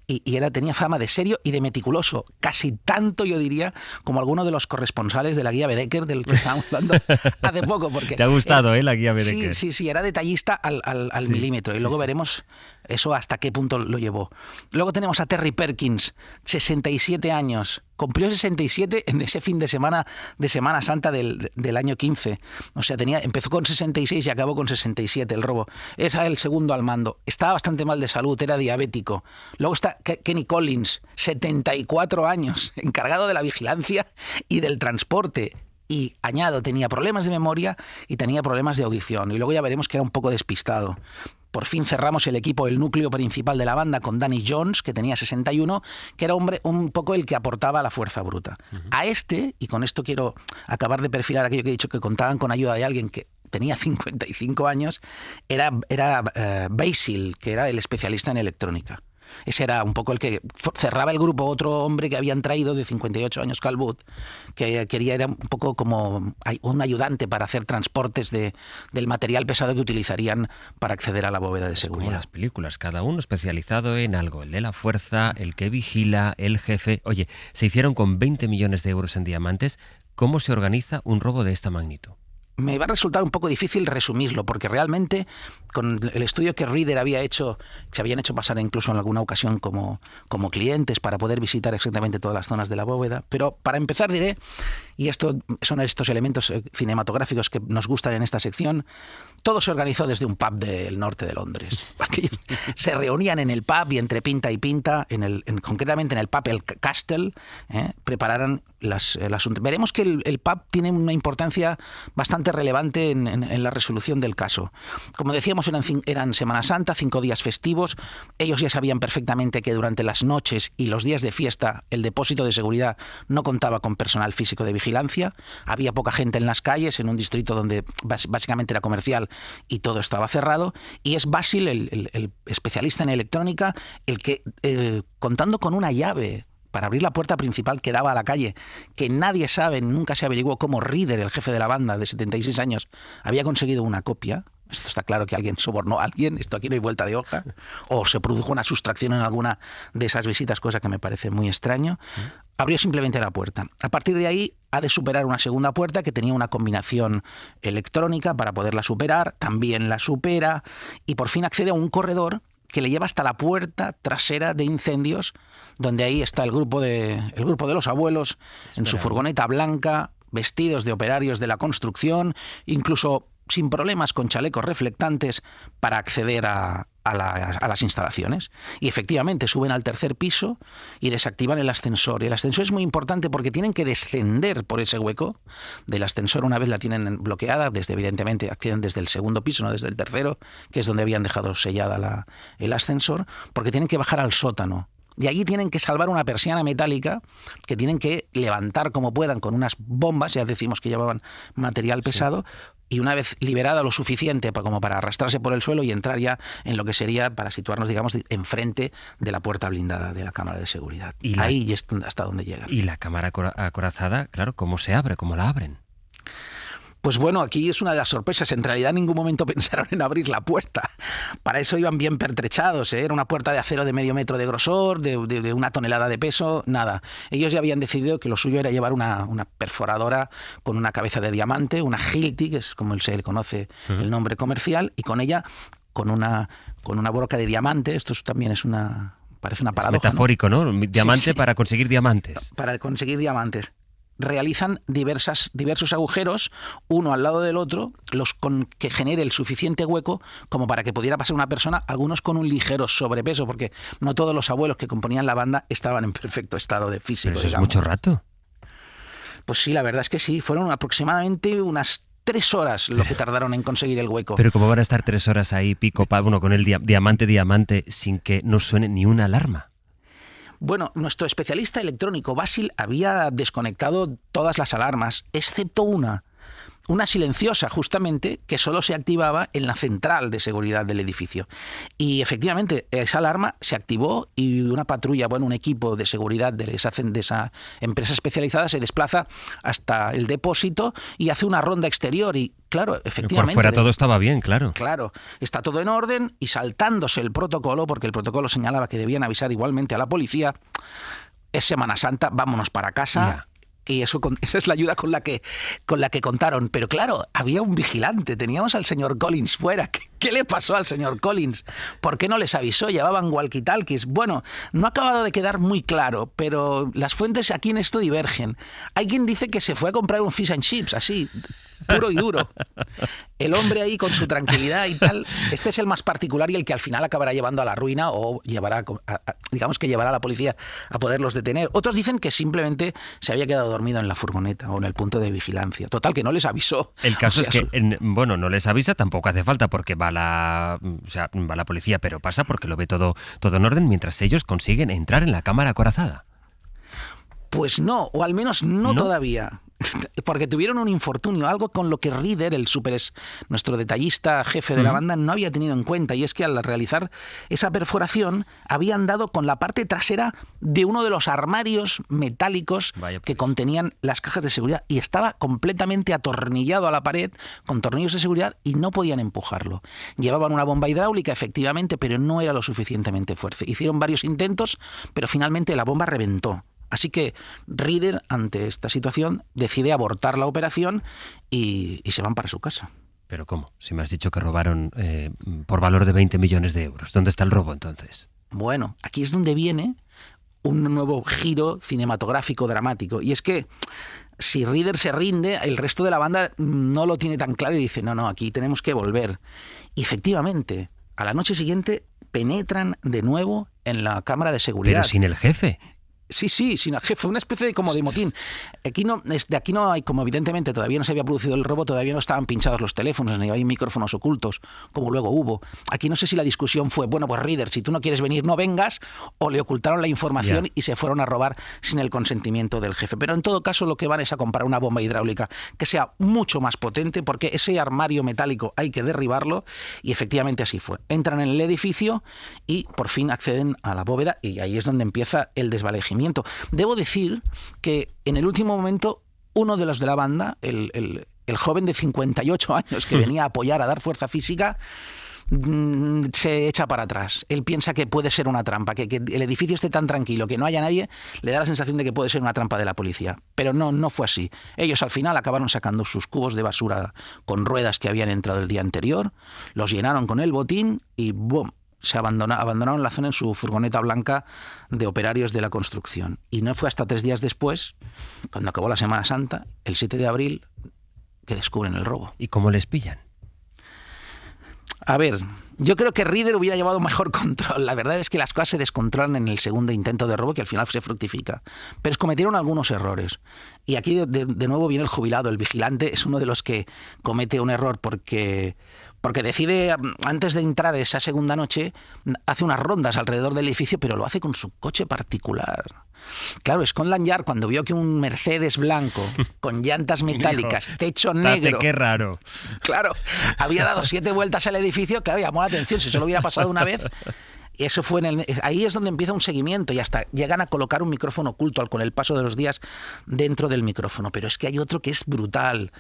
[SPEAKER 21] y tenía fama de serio y de meticuloso. Casi tanto, yo diría, como alguno de los corresponsales de la guía Bedecker, del que estábamos hablando hace poco. Porque,
[SPEAKER 2] ¿te ha gustado, la guía Bedecker?
[SPEAKER 21] Sí, era detallista al milímetro. Y luego veremos eso hasta qué punto lo llevó. Luego tenemos a Terry Perkins, 67 años. Cumplió 67 en ese fin de Semana Santa del año 15. O sea, empezó con 66 y acabó con 67 el robo. Es el segundo al mando. Estaba bastante mal de salud, era diabético. Luego está Kenny Collins, 74 años, encargado de la vigilancia y del transporte. Y añado, tenía problemas de memoria y tenía problemas de audición. Y luego ya veremos que era un poco despistado. Por fin cerramos el núcleo principal de la banda con Danny Jones, que tenía 61, que era un poco el que aportaba la fuerza bruta. A este, y con esto quiero acabar de perfilar aquello que he dicho, que contaban con ayuda de alguien que tenía 55 años, era Basil, que era el especialista en electrónica. Ese era un poco el que cerraba el grupo, otro hombre que habían traído de 58 años, Calwood, que era un poco como un ayudante para hacer transportes del material pesado que utilizarían para acceder a la bóveda de seguridad.
[SPEAKER 2] Como las películas, cada uno especializado en algo, el de la fuerza, el que vigila, el jefe. Oye, se hicieron con 20 millones de euros en diamantes. ¿Cómo se organiza un robo de esta magnitud?
[SPEAKER 21] Me va a resultar un poco difícil resumirlo, porque realmente con el estudio que Reader había hecho, se habían hecho pasar incluso en alguna ocasión como clientes para poder visitar exactamente todas las zonas de la bóveda. Pero para empezar diré, y son estos elementos cinematográficos que nos gustan en esta sección, todo se organizó desde un pub del norte de Londres. Se reunían en el pub y entre pinta y pinta, concretamente en el pub El Castle, prepararan el asunto. Veremos que el pub tiene una importancia bastante relevante en la resolución del caso. Como decíamos, eran Semana Santa, 5 días festivos. Ellos ya sabían perfectamente que durante las noches y los días de fiesta el depósito de seguridad no contaba con personal físico de vigilancia. Había poca gente en las calles, en un distrito donde básicamente era comercial y todo estaba cerrado. Y es Basil, el especialista en electrónica, el que, contando con una llave para abrir la puerta principal que daba a la calle, que nadie sabe, nunca se averiguó cómo Reader, el jefe de la banda de 76 años, había conseguido una copia. Esto está claro que alguien sobornó a alguien, esto aquí no hay vuelta de hoja, o se produjo una sustracción en alguna de esas visitas, cosa que me parece muy extraño. Abrió simplemente la puerta. A partir de ahí ha de superar una segunda puerta que tenía una combinación electrónica para poderla superar, también la supera y por fin accede a un corredor que le lleva hasta la puerta trasera de incendios, donde ahí está el grupo de los abuelos en su furgoneta blanca, vestidos de operarios de la construcción, incluso sin problemas con chalecos reflectantes para acceder a las instalaciones. Y efectivamente suben al tercer piso y desactivan el ascensor. Y el ascensor es muy importante porque tienen que descender por ese hueco del ascensor una vez la tienen bloqueada. Evidentemente acceden desde el segundo piso, no desde el tercero, que es donde habían dejado sellada el ascensor, porque tienen que bajar al sótano. Y allí tienen que salvar una persiana metálica que tienen que levantar como puedan con unas bombas, ya decimos que llevaban material pesado, y una vez liberada lo suficiente como para arrastrarse por el suelo y entrar ya en lo que sería, para situarnos, digamos, enfrente de la puerta blindada de la cámara de seguridad. Ahí es hasta donde llegan.
[SPEAKER 2] Y la cámara acorazada, claro, ¿cómo se abre? ¿Cómo la abren?
[SPEAKER 21] Pues bueno, aquí es una de las sorpresas. En realidad en ningún momento pensaron en abrir la puerta. Para eso iban bien pertrechados, ¿eh? Era una puerta de acero de medio metro de grosor, de 1 tonelada de peso, nada. Ellos ya habían decidido que lo suyo era llevar una perforadora con una cabeza de diamante, una Hilti, que es como se le conoce el nombre comercial, y con ella, con una broca de diamante. Esto también es parece una paradoja.
[SPEAKER 2] Es metafórico, ¿no? Diamante
[SPEAKER 21] Sí.
[SPEAKER 2] Para conseguir diamantes.
[SPEAKER 21] Para conseguir diamantes. Realizan diversos agujeros, uno al lado del otro, con que genere el suficiente hueco como para que pudiera pasar una persona, algunos con un ligero sobrepeso, porque no todos los abuelos que componían la banda estaban en perfecto estado de físico.
[SPEAKER 2] Pero eso
[SPEAKER 21] digamos.
[SPEAKER 2] es mucho rato.
[SPEAKER 21] Pues sí, la verdad es que sí, fueron aproximadamente unas 3 horas lo que tardaron en conseguir el hueco.
[SPEAKER 2] Pero ¿cómo van a estar 3 horas ahí con el diamante sin que no suene ni una alarma?
[SPEAKER 21] Bueno, nuestro especialista electrónico, Basil, había desconectado todas las alarmas, excepto una silenciosa, justamente, que solo se activaba en la central de seguridad del edificio. Y efectivamente, esa alarma se activó y una patrulla, un equipo de seguridad de esa empresa especializada se desplaza hasta el depósito y hace una ronda exterior y, claro, efectivamente...
[SPEAKER 2] Por fuera todo estaba bien, claro.
[SPEAKER 21] Claro, está todo en orden y saltándose el protocolo, porque el protocolo señalaba que debían avisar igualmente a la policía, es Semana Santa, vámonos para casa... Y esa es la ayuda con la que contaron. Pero claro, había un vigilante, teníamos al señor Collins fuera. ¿Qué le pasó al señor Collins? ¿Por qué no les avisó? Llevaban walkie-talkies. Bueno, no ha acabado de quedar muy claro, pero las fuentes aquí en esto divergen. Hay quien dice que se fue a comprar un fish and chips, así, puro y duro. El hombre ahí con su tranquilidad y tal, este es el más particular y el que al final acabará llevando a la ruina o llevará a la policía a poderlos detener. Otros dicen que simplemente se había quedado dormido en la furgoneta o en el punto de vigilancia. Total, que no les avisó.
[SPEAKER 2] El caso es que, no les avisa, tampoco hace falta porque va la policía, pero pasa porque lo ve todo en orden mientras ellos consiguen entrar en la cámara acorazada.
[SPEAKER 21] Pues no, o al menos no todavía. Porque tuvieron un infortunio, algo con lo que Reader, nuestro detallista jefe de la banda, no había tenido en cuenta, y es que al realizar esa perforación habían dado con la parte trasera de uno de los armarios metálicos que contenían las cajas de seguridad y estaba completamente atornillado a la pared con tornillos de seguridad y no podían empujarlo. Llevaban una bomba hidráulica, efectivamente, pero no era lo suficientemente fuerte. Hicieron varios intentos, pero finalmente la bomba reventó. Así que Reader, ante esta situación, decide abortar la operación y se van para su casa.
[SPEAKER 2] ¿Pero cómo? Si me has dicho que robaron por valor de 20 millones de euros. ¿Dónde está el robo entonces?
[SPEAKER 21] Bueno, aquí es donde viene un nuevo giro cinematográfico dramático. Y es que si Reader se rinde, el resto de la banda no lo tiene tan claro y dice, no, aquí tenemos que volver. Y efectivamente, a la noche siguiente penetran de nuevo en la cámara de seguridad.
[SPEAKER 2] Pero sin el jefe.
[SPEAKER 21] Sí, sin el jefe, una especie de motín. Aquí no hay, como evidentemente todavía no se había producido el robo, todavía no estaban pinchados los teléfonos, ni hay micrófonos ocultos, como luego hubo. Aquí no sé si la discusión fue, pues Reader, si tú no quieres venir, no vengas, o le ocultaron la información y se fueron a robar sin el consentimiento del jefe. Pero en todo caso lo que van es a comprar una bomba hidráulica que sea mucho más potente, porque ese armario metálico hay que derribarlo, y efectivamente así fue. Entran en el edificio y por fin acceden a la bóveda, y ahí es donde empieza el desvalejamiento mantenimiento. Debo decir que en el último momento uno de los de la banda, el joven de 58 años que venía a apoyar, a dar fuerza física, se echa para atrás. Él piensa que puede ser una trampa, que el edificio esté tan tranquilo, que no haya nadie, le da la sensación de que puede ser una trampa de la policía. Pero no fue así. Ellos al final acabaron sacando sus cubos de basura con ruedas que habían entrado el día anterior, los llenaron con el botín y ¡bum!, se abandonaron la zona en su furgoneta blanca de operarios de la construcción. Y no fue hasta 3 días después, cuando acabó la Semana Santa, el 7 de abril, que descubren el robo.
[SPEAKER 2] ¿Y cómo les pillan?
[SPEAKER 21] A ver, yo creo que Reader hubiera llevado mejor control. La verdad es que las cosas se descontrolan en el segundo intento de robo, que al final se fructifica. Pero cometieron algunos errores. Y aquí de nuevo viene el jubilado. El vigilante es uno de los que comete un error porque decide, antes de entrar esa segunda noche, hace unas rondas alrededor del edificio, pero lo hace con su coche particular. Claro, Scotland Yard, cuando vio que un Mercedes blanco, con llantas metálicas, techo negro...
[SPEAKER 2] ¡Qué raro!
[SPEAKER 21] Claro, había dado 7 vueltas al edificio, claro, llamó la atención. Si solo hubiera pasado una vez... Eso fue ahí es donde empieza un seguimiento y hasta llegan a colocar un micrófono oculto con el paso de los días dentro del micrófono. Pero es que hay otro que es brutal.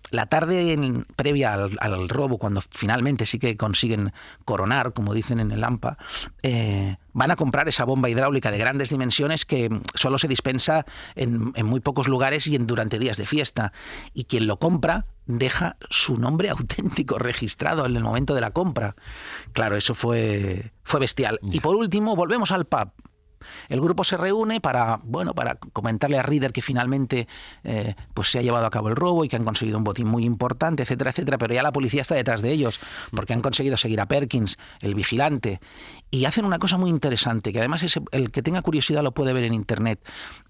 [SPEAKER 21] La tarde previa al robo, cuando finalmente sí que consiguen coronar, como dicen en el AMPA, van a comprar esa bomba hidráulica de grandes dimensiones que solo se dispensa en muy pocos lugares y durante días de fiesta. Y quien lo compra deja su nombre auténtico registrado en el momento de la compra. Claro, eso fue bestial. Y por último, volvemos al pub. El grupo se reúne para comentarle a Reader que finalmente pues se ha llevado a cabo el robo y que han conseguido un botín muy importante, etcétera, etcétera, pero ya la policía está detrás de ellos porque han conseguido seguir a Perkins, el vigilante, y hacen una cosa muy interesante, que además el que tenga curiosidad lo puede ver en internet,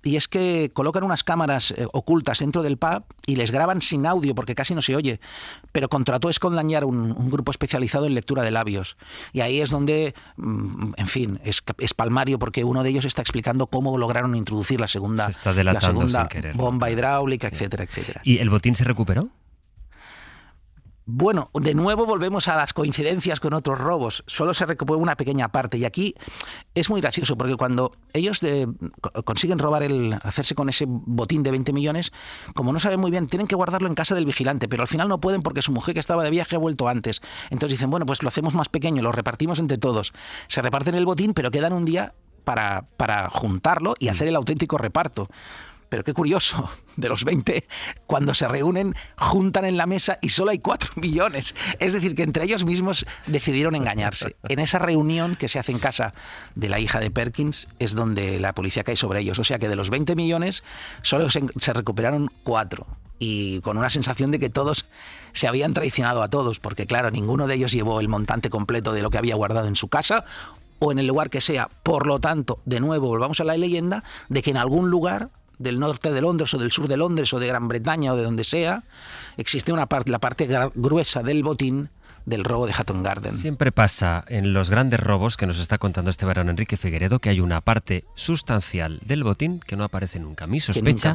[SPEAKER 21] y es que colocan unas cámaras ocultas dentro del pub y les graban sin audio porque casi no se oye, pero contrató Scotland Yard un grupo especializado en lectura de labios, y ahí es donde, en fin, es palmario porque uno de ellos está explicando cómo lograron introducir la segunda bomba hidráulica, etcétera, etcétera.
[SPEAKER 2] ¿Y el botín se recuperó?
[SPEAKER 21] Bueno, de nuevo volvemos a las coincidencias con otros robos. Solo se recuperó una pequeña parte y aquí es muy gracioso porque cuando ellos consiguen hacerse con ese botín de 20 millones, como no saben muy bien, tienen que guardarlo en casa del vigilante, pero al final no pueden porque su mujer, que estaba de viaje, ha vuelto antes. Entonces dicen, bueno, pues lo hacemos más pequeño, lo repartimos entre todos. Se reparten el botín, pero quedan un día para juntarlo y hacer el auténtico reparto. Pero qué curioso, de los 20, cuando se reúnen, juntan en la mesa y solo hay 4 millones. Es decir, que entre ellos mismos decidieron engañarse. En esa reunión que se hace en casa de la hija de Perkins es donde la policía cae sobre ellos. O sea que de los 20 millones solo se recuperaron 4. Y con una sensación de que todos se habían traicionado a todos, porque claro, ninguno de ellos llevó el montante completo de lo que había guardado en su casa o en el lugar que sea. Por lo tanto, de nuevo, volvamos a la leyenda de que en algún lugar del norte de Londres o del sur de Londres o de Gran Bretaña o de donde sea, existe la parte gruesa del botín del robo de Hatton Garden.
[SPEAKER 2] Siempre pasa en los grandes robos que nos está contando este verano Enrique Figueredo que hay una parte sustancial del botín que no aparece nunca. Mi sospecha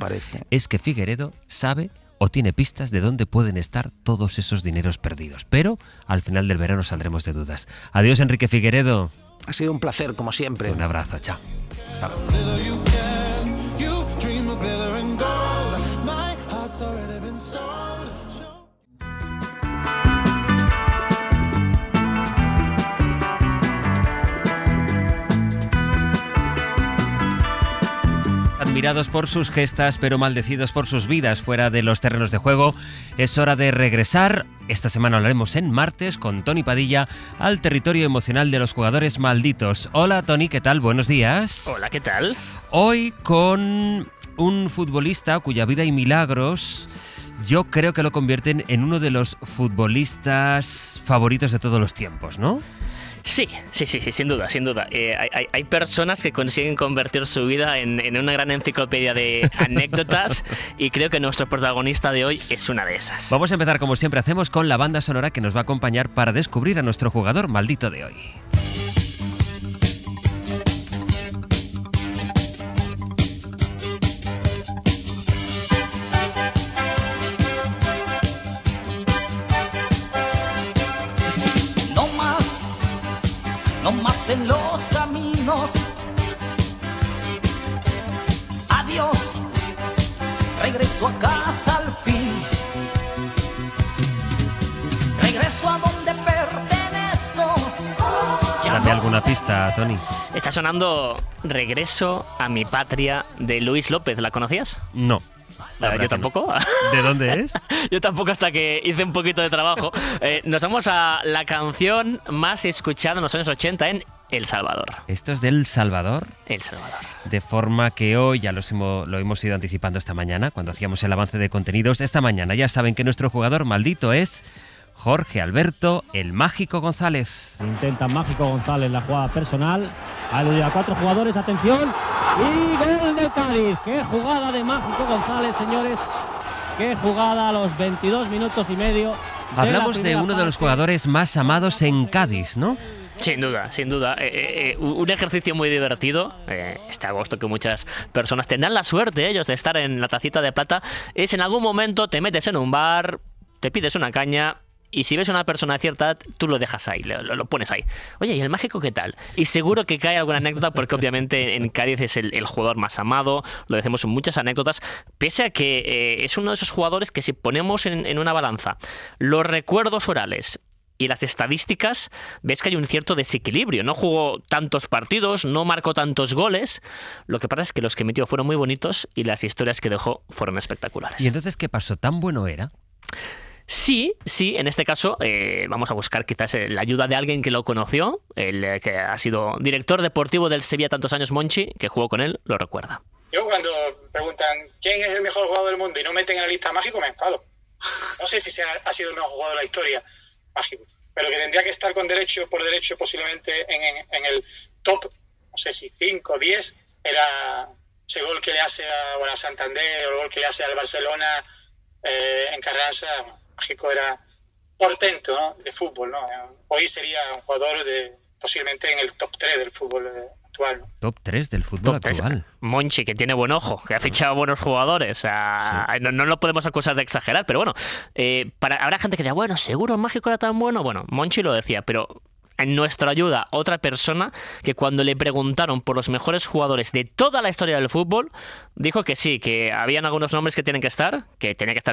[SPEAKER 2] es que Figueredo sabe o tiene pistas de dónde pueden estar todos esos dineros perdidos. Pero al final del verano saldremos de dudas. Adiós, Enrique Figueredo.
[SPEAKER 21] Ha sido un placer, como siempre.
[SPEAKER 2] Un abrazo, chao.
[SPEAKER 21] Hasta luego.
[SPEAKER 2] Admirados por sus gestas, pero maldecidos por sus vidas fuera de los terrenos de juego, es hora de regresar. Esta semana hablaremos en martes con Tony Padilla al territorio emocional de los jugadores malditos. Hola Tony, ¿qué tal? Buenos días.
[SPEAKER 4] Hola, ¿qué tal?
[SPEAKER 2] Hoy con un futbolista cuya vida y milagros yo creo que lo convierten en uno de los futbolistas favoritos de todos los tiempos, ¿no?
[SPEAKER 4] Sí, sin duda. Hay personas que consiguen convertir su vida en una gran enciclopedia de anécdotas y creo que nuestro protagonista de hoy es una de esas.
[SPEAKER 2] Vamos a empezar como siempre hacemos con la banda sonora que nos va a acompañar para descubrir a nuestro jugador maldito de hoy.
[SPEAKER 22] No más en los caminos,
[SPEAKER 20] regreso a casa al fin. Regreso a donde pertenezco.
[SPEAKER 2] Dame alguna pista, Tony.
[SPEAKER 4] Está sonando Regreso a mi patria de Luis López. ¿La conocías?
[SPEAKER 2] No.
[SPEAKER 4] Yo tampoco.
[SPEAKER 2] No. ¿De dónde es?
[SPEAKER 4] Yo tampoco, hasta que hice un poquito de trabajo. Nos vamos a la canción más escuchada en los años 80 en El Salvador.
[SPEAKER 2] ¿Esto es del Salvador?
[SPEAKER 4] El Salvador.
[SPEAKER 2] De forma que hoy ya lo hemos ido anticipando esta mañana, cuando hacíamos el avance de contenidos. Esta mañana ya saben que nuestro jugador maldito es Jorge Alberto, el Mágico González.
[SPEAKER 3] Intenta Mágico González la jugada personal. Ha aludido a 4 jugadores, atención. Y gol del Cádiz. ¡Qué jugada de Mágico González, señores! ¡Qué jugada a los 22 minutos y medio!
[SPEAKER 2] Hablamos de uno de los jugadores más amados en Cádiz, ¿no?
[SPEAKER 4] Sin duda, sin duda. Un ejercicio muy divertido. Este agosto que muchas personas tendrán la suerte, ellos, de estar en la tacita de plata, es en algún momento te metes en un bar, te pides una caña. Y si ves a una persona de cierta edad, tú lo dejas ahí, lo pones ahí. Oye, ¿y el Mágico qué tal? Y seguro que cae alguna anécdota, porque obviamente en Cádiz es el jugador más amado, lo decimos en muchas anécdotas, pese a que es uno de esos jugadores que si ponemos en una balanza los recuerdos orales y las estadísticas, ves que hay un cierto desequilibrio. No jugó tantos partidos, no marcó tantos goles. Lo que pasa es que los que metió fueron muy bonitos y las historias que dejó fueron espectaculares.
[SPEAKER 2] ¿Y entonces qué pasó? ¿Tan bueno era?
[SPEAKER 4] Sí, en este caso vamos a buscar quizás la ayuda de alguien que lo conoció, el que ha sido director deportivo del Sevilla tantos años, Monchi, que jugó con él, lo recuerda.
[SPEAKER 22] Yo cuando preguntan quién es el mejor jugador del mundo y no meten en la lista Mágico, me enfado. No sé si ha sido el mejor jugador de la historia, Mágico, pero que tendría que estar por derecho posiblemente en el top, no sé si 5 o 10, era ese gol que le hace a Santander o el gol que le hace al Barcelona en Carranza. Mágico era portento, ¿no?, de fútbol, ¿no? Hoy sería un jugador posiblemente en el top 3 del fútbol actual, ¿no?
[SPEAKER 2] Top 3 del fútbol actual.
[SPEAKER 4] Monchi, que tiene buen ojo, que ha fichado buenos jugadores. Sí. No lo podemos acusar de exagerar, pero bueno, habrá gente que diga, bueno, seguro el Mágico era tan bueno. Bueno, Monchi lo decía, pero en nuestra ayuda, otra persona que cuando le preguntaron por los mejores jugadores de toda la historia del fútbol, dijo que sí, que habían algunos nombres que tienen que estar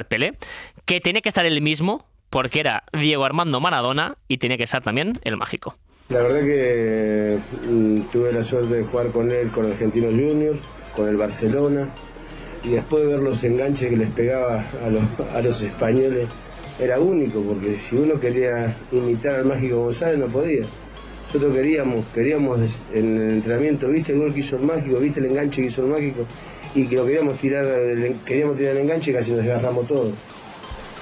[SPEAKER 4] Pelé, que tenía que estar él mismo, porque era Diego Armando Maradona, y tenía que estar también el Mágico.
[SPEAKER 23] La verdad que tuve la suerte de jugar con él, con Argentinos Juniors, con el Barcelona, y después de ver los enganches que les pegaba a los españoles, era único, porque si uno quería imitar al Mágico González no podía. Nosotros queríamos en el entrenamiento, viste el gol que hizo el Mágico, viste el enganche que hizo el Mágico, y que lo queríamos tirar el enganche y casi nos desgarramos todo.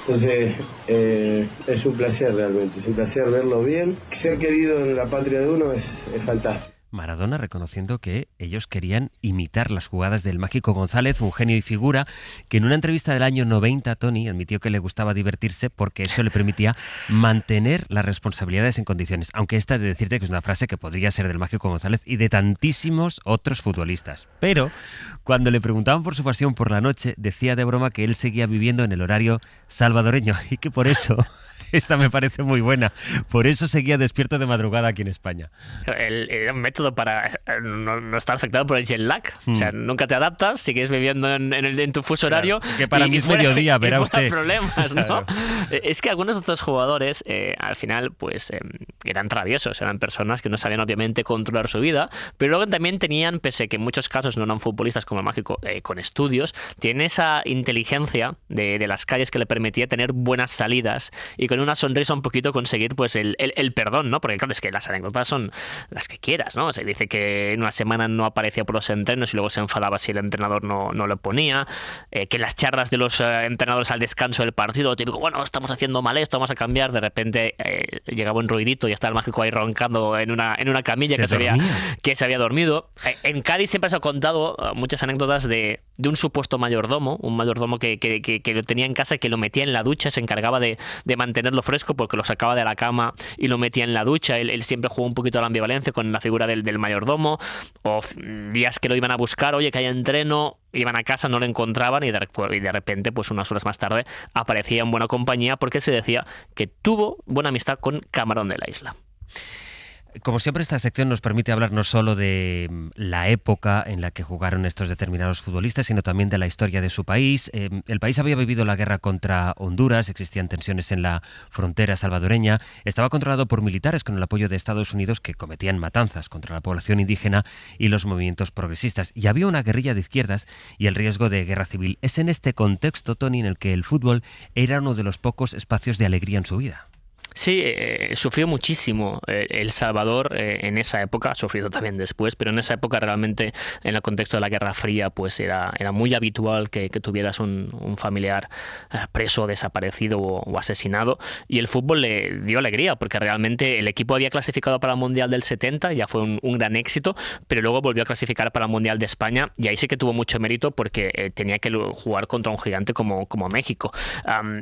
[SPEAKER 23] Entonces es un placer realmente, es un placer verlo bien. Ser querido en la patria de uno es fantástico.
[SPEAKER 2] Maradona reconociendo que ellos querían imitar las jugadas del Mágico González, un genio y figura que en una entrevista del año 90, Tony, admitió que le gustaba divertirse porque eso le permitía mantener las responsabilidades en condiciones. Aunque esta de decirte que es una frase que podría ser del Mágico González y de tantísimos otros futbolistas. Pero cuando le preguntaban por su pasión por la noche, decía de broma que él seguía viviendo en el horario salvadoreño y que por eso... Esta me parece muy buena. Por eso seguía despierto de madrugada aquí en España.
[SPEAKER 4] Era un método para no estar afectado por el jet lag. O sea, nunca te adaptas, sigues viviendo en tu fuso horario.
[SPEAKER 2] Claro, que para mí es mediodía, verá usted.
[SPEAKER 4] Problemas, ¿no?
[SPEAKER 2] Claro.
[SPEAKER 4] Es que algunos otros jugadores, al final, pues eran traviesos. Eran personas que no sabían, obviamente, controlar su vida. Pero luego también tenían, pese a que en muchos casos no eran futbolistas como el Mágico, con estudios, tienen esa inteligencia de las calles que le permitía tener buenas salidas y con una sonrisa un poquito conseguir pues el perdón, ¿no? Porque claro, es que las anécdotas son las que quieras, ¿no? Se dice que en una semana no aparecía por los entrenos y luego se enfadaba si el entrenador no lo ponía, que las charlas de los entrenadores al descanso del partido, típico, bueno, estamos haciendo mal esto, vamos a cambiar, de repente llegaba un ruidito y estaba el Mágico ahí roncando en una camilla que se había dormido. En Cádiz siempre se ha contado muchas anécdotas de un supuesto mayordomo, un mayordomo que lo tenía en casa, que lo metía en la ducha, se encargaba de mantenerlo fresco porque lo sacaba de la cama y lo metía en la ducha. Él siempre jugó un poquito a la ambivalencia con la figura del mayordomo, o días que lo iban a buscar, oye, que hay entreno, iban a casa, no lo encontraban y de repente, pues unas horas más tarde, aparecía en buena compañía porque se decía que tuvo buena amistad con Camarón de la Isla.
[SPEAKER 2] Como siempre, esta sección nos permite hablar no solo de la época en la que jugaron estos determinados futbolistas, sino también de la historia de su país. El país había vivido la guerra contra Honduras, existían tensiones en la frontera salvadoreña, estaba controlado por militares con el apoyo de Estados Unidos que cometían matanzas contra la población indígena y los movimientos progresistas. Y había una guerrilla de izquierdas y el riesgo de guerra civil. Es en este contexto, Tony, en el que el fútbol era uno de los pocos espacios de alegría en su vida.
[SPEAKER 4] Sí, sufrió muchísimo El Salvador en esa época, ha sufrido también después, pero en esa época realmente, en el contexto de la Guerra Fría, pues era muy habitual que tuvieras un familiar preso, desaparecido o asesinado, y el fútbol le dio alegría, porque realmente el equipo había clasificado para el Mundial del 70, ya fue un gran éxito, pero luego volvió a clasificar para el Mundial de España, y ahí sí que tuvo mucho mérito porque tenía que jugar contra un gigante como México.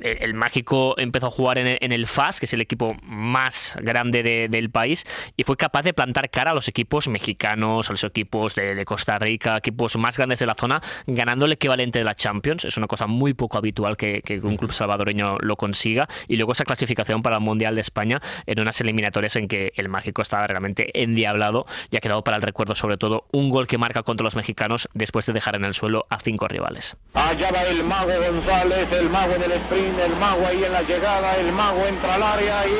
[SPEAKER 4] El México empezó a jugar en el FAS, que es el equipo más grande del país, y fue capaz de plantar cara a los equipos mexicanos, a los equipos de Costa Rica, equipos más grandes de la zona, ganando el equivalente de la Champions. Es una cosa muy poco habitual que un club salvadoreño lo consiga, y luego esa clasificación para el Mundial de España en unas eliminatorias en que el México estaba realmente endiablado y ha quedado para el recuerdo sobre todo un gol que marca contra los mexicanos después de dejar en el suelo a 5 rivales.
[SPEAKER 1] Allá va el mago González, el mago en el sprint, el mago ahí en la llegada, el mago entra al área y...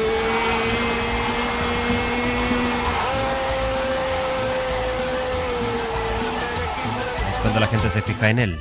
[SPEAKER 2] Cuando la gente se fija en él.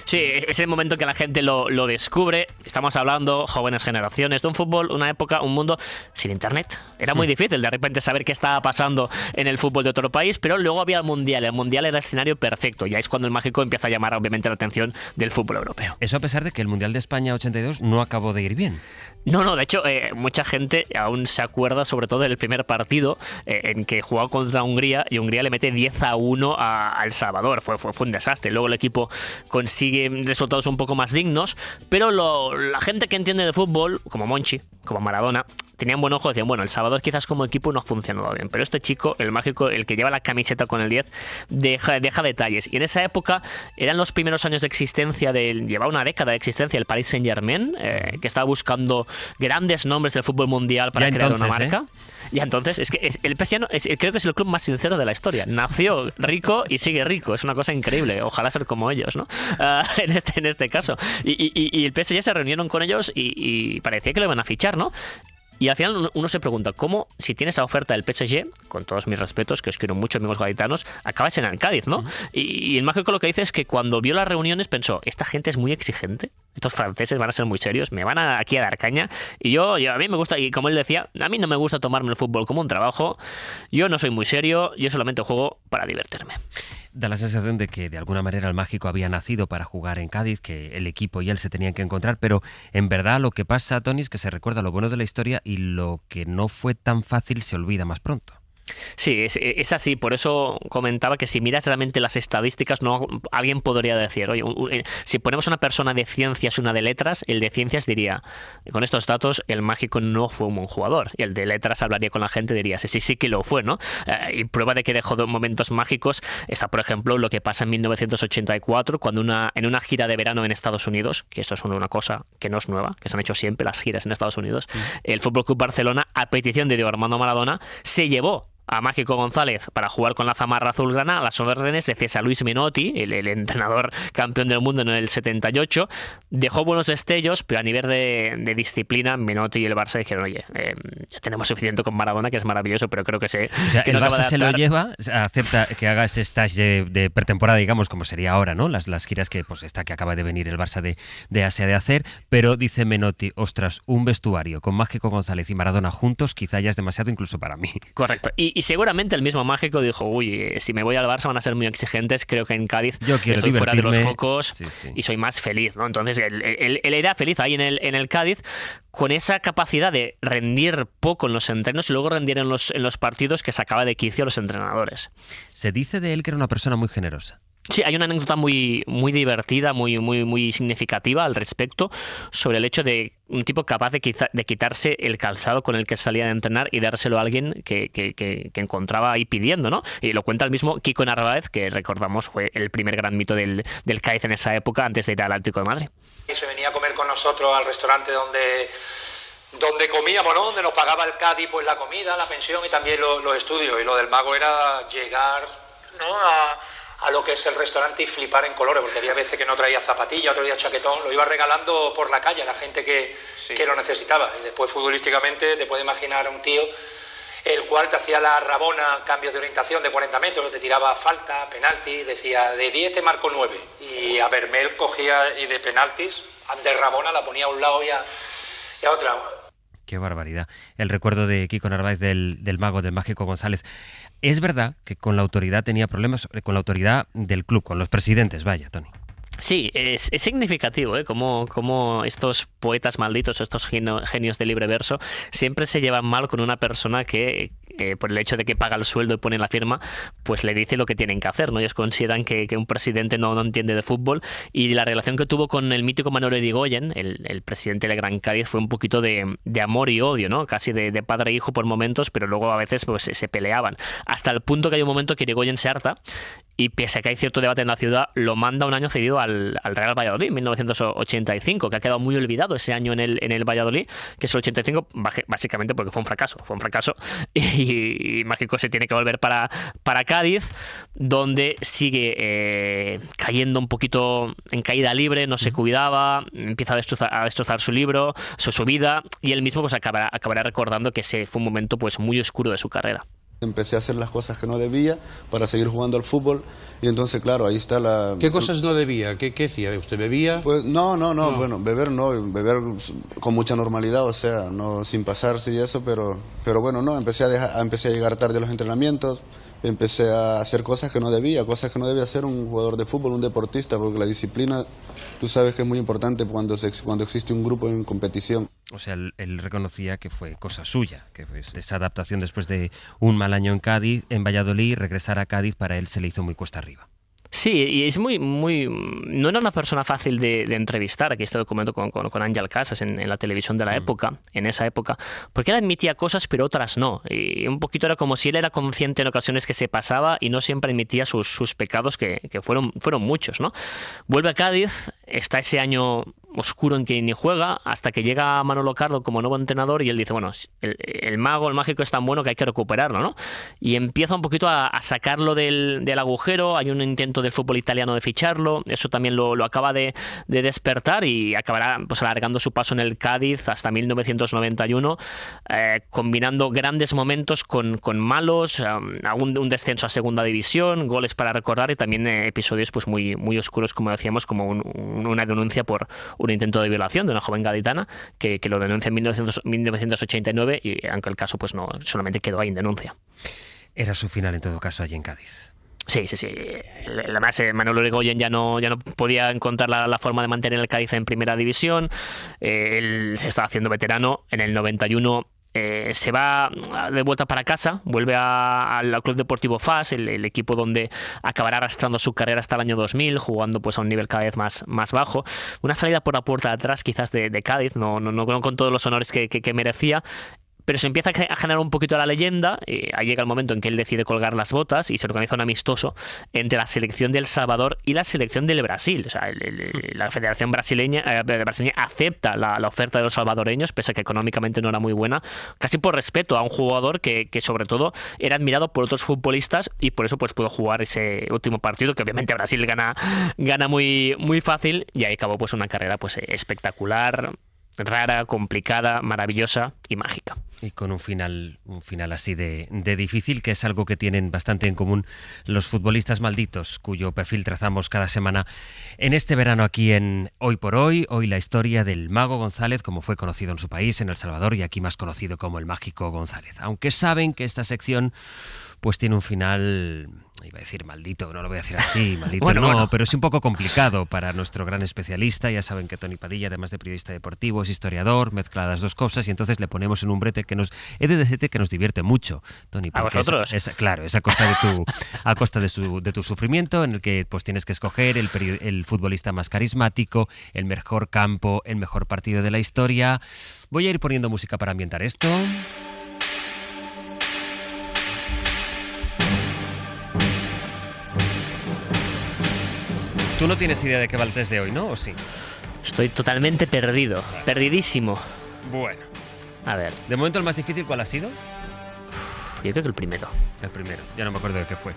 [SPEAKER 4] Sí, es el momento que la gente lo descubre. Estamos hablando, jóvenes generaciones, de un fútbol, una época, un mundo sin internet. Era muy difícil de repente saber qué estaba pasando en el fútbol de otro país, pero luego había el Mundial. El Mundial era el escenario perfecto, y ahí es cuando el México empieza a llamar obviamente la atención del fútbol europeo.
[SPEAKER 2] Eso a pesar de que el Mundial de España 82 no acabó de ir bien.
[SPEAKER 4] No, de hecho, mucha gente aún se acuerda sobre todo del primer partido en que jugó contra Hungría, y Hungría le mete 10-1 a El Salvador. Fue un desastre. Luego el equipo consigue resultados un poco más dignos, pero la gente que entiende de fútbol, como Monchi, como Maradona, tenían buen ojo, decían, bueno, El Salvador quizás como equipo no ha funcionado bien, pero este chico, el México, el que lleva la camiseta con el 10, deja detalles. Y en esa época eran los primeros años de existencia, llevaba una década de existencia el Paris Saint-Germain, que estaba buscando grandes nombres del fútbol mundial para crear una marca. Y entonces, es que el PSG creo que es el club más sincero de la historia. Nació rico y sigue rico. Es una cosa increíble. Ojalá ser como ellos, ¿no? En este caso. Y el PSG se reunieron con ellos y parecía que lo iban a fichar, ¿no? Y al final uno se pregunta, ¿cómo, si tienes la oferta del PSG, con todos mis respetos, que os quiero mucho, amigos gaditanos, acabas en el Cádiz, ¿no? Y el México lo que dice es que cuando vio las reuniones pensó, esta gente es muy exigente, estos franceses van a ser muy serios, me van aquí a dar caña, y a mí me gusta, y como él decía, a mí no me gusta tomarme el fútbol como un trabajo, yo no soy muy serio, yo solamente juego para divertirme.
[SPEAKER 2] Da la sensación de que de alguna manera el México había nacido para jugar en Cádiz, que el equipo y él se tenían que encontrar, pero en verdad lo que pasa, Tony, es que se recuerda lo bueno de la historia y lo que no fue tan fácil se olvida más pronto.
[SPEAKER 4] Sí, es así. Por eso comentaba que si miras realmente las estadísticas, alguien podría decir, oye, si ponemos una persona de ciencias y una de letras, el de ciencias diría, con estos datos, el México no fue un buen jugador. Y el de letras hablaría con la gente y diría, sí que lo fue, ¿no? Y prueba de que dejó momentos mágicos está, por ejemplo, lo que pasa en 1984, cuando en una gira de verano en Estados Unidos, que esto es una cosa que no es nueva, que se han hecho siempre las giras en Estados Unidos, el FC Barcelona, a petición de Diego Armando Maradona, se llevó a Mágico González para jugar con la zamarra azulgrana a las órdenes de César Luis Menotti, el entrenador campeón del mundo en el 78. Dejó buenos destellos, pero a nivel de disciplina, Menotti y el Barça dijeron, oye, ya tenemos suficiente con Maradona, que es maravilloso, pero creo que que
[SPEAKER 2] el
[SPEAKER 4] no
[SPEAKER 2] Barça se lo lleva, acepta que haga ese stage de pretemporada, digamos, como sería ahora, ¿no? Las giras que que acaba de venir el Barça de Asia de hacer, pero dice Menotti, ostras, un vestuario con Mágico González y Maradona juntos quizá ya es demasiado incluso para mí.
[SPEAKER 4] Correcto. Y seguramente el mismo Mágico dijo, uy, si me voy al Barça van a ser muy exigentes, creo que en Cádiz
[SPEAKER 2] yo quiero
[SPEAKER 4] estoy fuera de los
[SPEAKER 2] divertirme.
[SPEAKER 4] focos y soy más feliz, ¿no? Entonces él era feliz ahí en el Cádiz, con esa capacidad de rendir poco en los entrenos y luego rendir en los partidos que sacaba de quicio a los entrenadores.
[SPEAKER 2] Se dice de él que era una persona muy generosa.
[SPEAKER 4] Sí, hay una anécdota muy divertida, muy significativa al respecto, sobre el hecho de un tipo capaz de quitarse el calzado con el que salía de entrenar y dárselo a alguien que encontraba ahí pidiendo, ¿no? Y lo cuenta el mismo Kiko Narváez, que recordamos fue el primer gran mito del Cádiz en esa época, antes de ir al Atlético de Madrid.
[SPEAKER 22] Se venía a comer con nosotros al restaurante
[SPEAKER 10] donde comíamos, ¿no? Donde nos pagaba el Cádiz pues la comida, la pensión y también los estudios. Y lo del mago era llegar, ¿no? a lo que es el restaurante y flipar en colores, porque había veces que no traía zapatilla, otro día chaquetón, lo iba regalando por la calle a la gente que lo necesitaba. Y después futbolísticamente te puedes imaginar a un tío el cual te hacía la rabona, cambios de orientación de 40 metros, te tiraba falta, penalti, decía de 10 te marco 9. Y a Bermel cogía y de penaltis, de rabona la ponía a un lado y a otro lado.
[SPEAKER 2] Qué barbaridad. El recuerdo de Kiko Narváez del mago, del mágico González. Es verdad que con la autoridad tenía problemas, con la autoridad del club, con los presidentes, vaya, Tony.
[SPEAKER 4] Sí, es significativo, ¿eh? Como estos poetas malditos, estos genios de libre verso, siempre se llevan mal con una persona que, por el hecho de que paga el sueldo y pone la firma, pues le dice lo que tienen que hacer, ¿no? Ellos consideran que un presidente no entiende de fútbol, y la relación que tuvo con el mítico Manuel Irigoyen, el presidente del Gran Cádiz, fue un poquito de amor y odio, ¿no? Casi de padre e hijo por momentos, pero luego a veces pues se peleaban. Hasta el punto que hay un momento que Irigoyen se harta, y pese a que hay cierto debate en la ciudad, lo manda un año cedido al Real Valladolid, en 1985, que ha quedado muy olvidado ese año en el Valladolid, que es el 85, básicamente porque fue un fracaso, y Mágico se tiene que volver para Cádiz, donde sigue cayendo un poquito en caída libre, no se cuidaba, empieza a destrozar su libro, su vida, y él mismo pues acabará recordando que ese fue un momento pues muy oscuro de su carrera.
[SPEAKER 14] Empecé a hacer las cosas que no debía para seguir jugando al fútbol, y entonces claro, ahí está la...
[SPEAKER 15] ¿Qué cosas no debía? ¿Qué hacía? ¿Usted bebía?
[SPEAKER 14] Pues no, bueno, beber con mucha normalidad, o sea, no sin pasarse y eso, pero bueno, no, empecé a llegar tarde a los entrenamientos, empecé a hacer cosas que no debía hacer un jugador de fútbol, un deportista, porque la disciplina, tú sabes que es muy importante cuando existe un grupo en competición.
[SPEAKER 2] O sea, él reconocía que fue cosa suya, que pues, esa adaptación después de un mal año en Cádiz, en Valladolid, regresar a Cádiz para él se le hizo muy cuesta arriba.
[SPEAKER 4] Sí, y es muy... No era una persona fácil de entrevistar. Aquí estoy comentando con Ángel Casas en la televisión de la época, en esa época, porque él admitía cosas pero otras no. Y un poquito era como si él era consciente en ocasiones que se pasaba y no siempre admitía sus pecados, que fueron muchos, ¿no? Vuelve a Cádiz, está ese año oscuro en que ni juega, hasta que llega Manolo Cardo como nuevo entrenador, y él dice, bueno, el mágico es tan bueno que hay que recuperarlo, ¿no? Y empieza un poquito a sacarlo del agujero. Hay un intento del fútbol italiano de ficharlo, eso también lo acaba de despertar, y acabará pues alargando su paso en el Cádiz hasta 1991, combinando grandes momentos con malos, un descenso a segunda división, goles para recordar, y también episodios pues muy, muy oscuros, como decíamos, como una denuncia por un intento de violación de una joven gaditana que lo denuncia en 1989, y aunque el caso pues no solamente quedó ahí en denuncia.
[SPEAKER 2] Era su final en todo caso allí en Cádiz.
[SPEAKER 4] Sí. Además, Manuel Irigoyen ya no podía encontrar la forma de mantener el Cádiz en primera división. Él se estaba haciendo veterano. En el 91 se va de vuelta para casa, vuelve al Club Deportivo FAS, el equipo donde acabará arrastrando su carrera hasta el año 2000, jugando pues a un nivel cada vez más bajo. Una salida por la puerta de atrás quizás de Cádiz, no con todos los honores que merecía. Pero se empieza a generar un poquito la leyenda. Ahí llega el momento en que él decide colgar las botas y se organiza un amistoso entre la selección de El Salvador y la selección del Brasil. O sea, la Federación Brasileña acepta la oferta de los salvadoreños, pese a que económicamente no era muy buena, casi por respeto a un jugador que sobre todo era admirado por otros futbolistas, y por eso pues pudo jugar ese último partido, que obviamente Brasil gana muy, muy fácil, y ahí acabó pues una carrera pues espectacular, rara, complicada, maravillosa y mágica.
[SPEAKER 2] Y con un final así de difícil, que es algo que tienen bastante en común los futbolistas malditos, cuyo perfil trazamos cada semana en este verano aquí en Hoy por Hoy. Hoy la historia del Mago González, como fue conocido en su país, en El Salvador, y aquí más conocido como el Mágico González. Aunque saben que esta sección pues tiene un final, iba a decir maldito, no lo voy a decir así, maldito bueno. Pero es un poco complicado para nuestro gran especialista. Ya saben que Tony Padilla, además de periodista deportivo, es historiador, mezcla las dos cosas, y entonces le ponemos en un brete que nos divierte mucho, Tony.
[SPEAKER 4] ¿A vosotros?
[SPEAKER 2] Claro, es a costa de tu sufrimiento, en el que pues tienes que escoger el futbolista más carismático, el mejor campo, el mejor partido de la historia. Voy a ir poniendo música para ambientar esto. Tú no tienes idea de qué va el test de hoy, ¿no? ¿O sí?
[SPEAKER 4] Estoy totalmente perdido, perdidísimo.
[SPEAKER 2] Bueno,
[SPEAKER 4] A ver.
[SPEAKER 2] De momento, el más difícil, ¿cuál ha sido?
[SPEAKER 4] Yo creo que el primero.
[SPEAKER 2] El primero. Ya no me acuerdo de qué fue.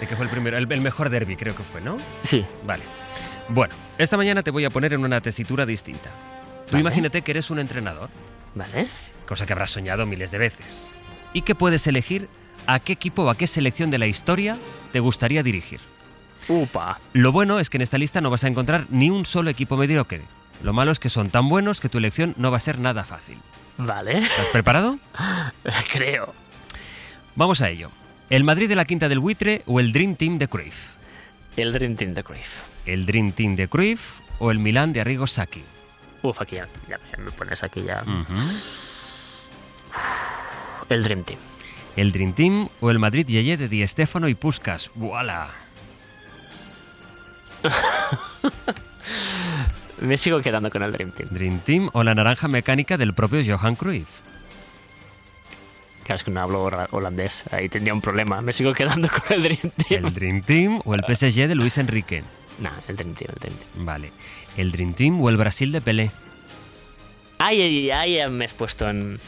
[SPEAKER 2] ¿De qué fue el primero? El mejor derbi, creo que fue, ¿no?
[SPEAKER 4] Sí.
[SPEAKER 2] Vale. Bueno, esta mañana te voy a poner en una tesitura distinta. Tú imagínate que eres un entrenador.
[SPEAKER 4] Vale.
[SPEAKER 2] Cosa que habrás soñado miles de veces. Y que puedes elegir a qué equipo o a qué selección de la historia te gustaría dirigir.
[SPEAKER 4] ¡Upa!
[SPEAKER 2] Lo bueno es que en esta lista no vas a encontrar ni un solo equipo mediocre. Lo malo es que son tan buenos que tu elección no va a ser nada fácil.
[SPEAKER 4] Vale.
[SPEAKER 2] ¿Estás preparado?
[SPEAKER 4] Creo.
[SPEAKER 2] Vamos a ello. ¿El Madrid de la Quinta del Buitre o el Dream Team de Cruyff?
[SPEAKER 4] El Dream Team de Cruyff.
[SPEAKER 2] ¿El Dream Team de Cruyff o el Milán de Arrigo Sacchi?
[SPEAKER 4] Uf, aquí ya me pones aquí ya. El Dream Team.
[SPEAKER 2] ¿El Dream Team o el Madrid Yeye de Di Stéfano y Puskás? ¡Voilà!
[SPEAKER 4] Me sigo quedando con el Dream Team.
[SPEAKER 2] ¿Dream Team o la naranja mecánica del propio Johan Cruyff?
[SPEAKER 4] Claro, es que no hablo holandés. Ahí tendría un problema. Me sigo quedando con el Dream Team.
[SPEAKER 2] ¿El Dream Team o el PSG de Luis Enrique?
[SPEAKER 4] No, el Dream Team, el Dream Team.
[SPEAKER 2] Vale. ¿El Dream Team o el Brasil de Pelé?
[SPEAKER 4] Ahí me has puesto en...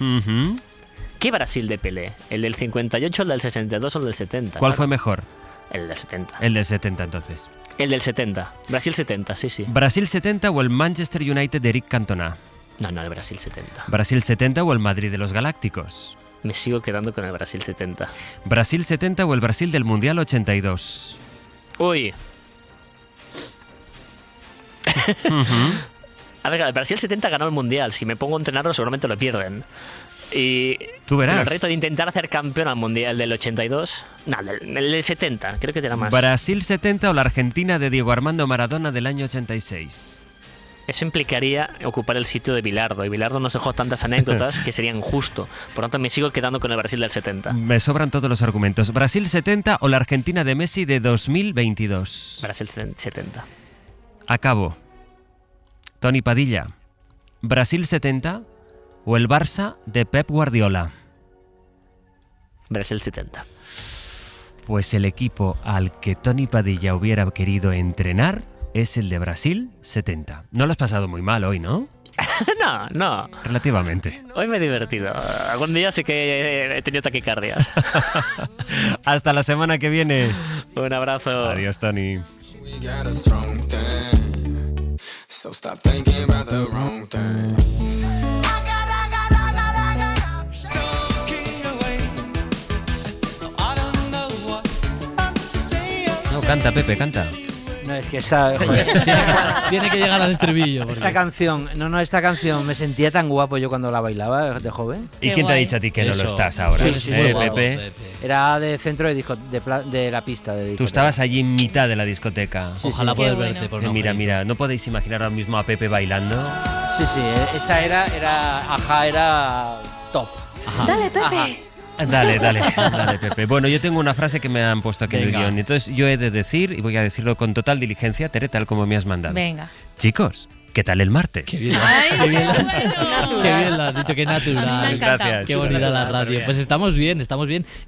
[SPEAKER 4] ¿Qué Brasil de Pelé? ¿El del 58, el del 62 o el del 70?
[SPEAKER 2] ¿Cuál fue mejor?
[SPEAKER 4] El del 70.
[SPEAKER 2] El del 70, entonces.
[SPEAKER 4] El del 70. Brasil 70, sí.
[SPEAKER 2] ¿Brasil 70 o el Manchester United de Eric Cantona?
[SPEAKER 4] No, el Brasil 70.
[SPEAKER 2] ¿Brasil 70 o el Madrid de los Galácticos?
[SPEAKER 4] Me sigo quedando con el Brasil 70.
[SPEAKER 2] ¿Brasil 70 o el Brasil del Mundial 82?
[SPEAKER 4] Uy. A ver, el Brasil 70 ganó el Mundial. Si me pongo a entrenarlo, seguramente lo pierden. Y
[SPEAKER 2] tú verás.
[SPEAKER 4] El reto de intentar hacer campeón al Mundial del 82... No, el del 70, creo que te da más.
[SPEAKER 2] ¿Brasil 70 o la Argentina de Diego Armando Maradona del año 86?
[SPEAKER 4] Eso implicaría ocupar el sitio de Bilardo. Y Bilardo nos dejó tantas anécdotas que sería injusto. Por lo tanto, me sigo quedando con el Brasil del 70.
[SPEAKER 2] Me sobran todos los argumentos. ¿Brasil 70 o la Argentina de Messi de 2022?
[SPEAKER 4] Brasil 70.
[SPEAKER 2] Acabo. Tony Padilla. ¿Brasil 70 o el Barça de Pep Guardiola?
[SPEAKER 4] Brasil 70.
[SPEAKER 2] Pues el equipo al que Tony Padilla hubiera querido es el de Brasil 70. No lo has pasado muy mal hoy, ¿no?
[SPEAKER 4] No.
[SPEAKER 2] Relativamente.
[SPEAKER 4] Hoy me he divertido. Algún día sí que he tenido taquicardias.
[SPEAKER 2] Hasta la semana que viene.
[SPEAKER 4] Un abrazo.
[SPEAKER 2] Adiós, Tony.
[SPEAKER 11] So stop thinking about the wrong things.
[SPEAKER 2] No, canta, Pepe, canta.
[SPEAKER 12] No, es que esta...
[SPEAKER 16] Tiene que llegar al estribillo. Porque...
[SPEAKER 12] Esta canción me sentía tan guapo yo cuando la bailaba de joven.
[SPEAKER 2] ¿Y quién te ha dicho a ti que no lo estás ahora?
[SPEAKER 12] Sí,
[SPEAKER 2] Pepe.
[SPEAKER 12] Era de centro de la pista de discoteca.
[SPEAKER 2] Tú estabas allí en mitad de la discoteca.
[SPEAKER 16] Ojalá poder verte. Por
[SPEAKER 2] mira, ¿no podéis imaginar ahora mismo a Pepe bailando?
[SPEAKER 12] Sí, esa era top.
[SPEAKER 8] Ajá. Dale, Pepe.
[SPEAKER 12] Ajá.
[SPEAKER 2] Dale, Pepe. Bueno, yo tengo una frase que me han puesto aquí en el guión. Entonces yo he de decir, y voy a decirlo con total diligencia, Tere, tal como me has mandado.
[SPEAKER 8] Venga.
[SPEAKER 2] Chicos, ¿qué tal el martes?
[SPEAKER 16] Qué bien lo has dicho, qué natural.
[SPEAKER 2] Gracias.
[SPEAKER 16] Qué bonita la radio. Pues estamos bien.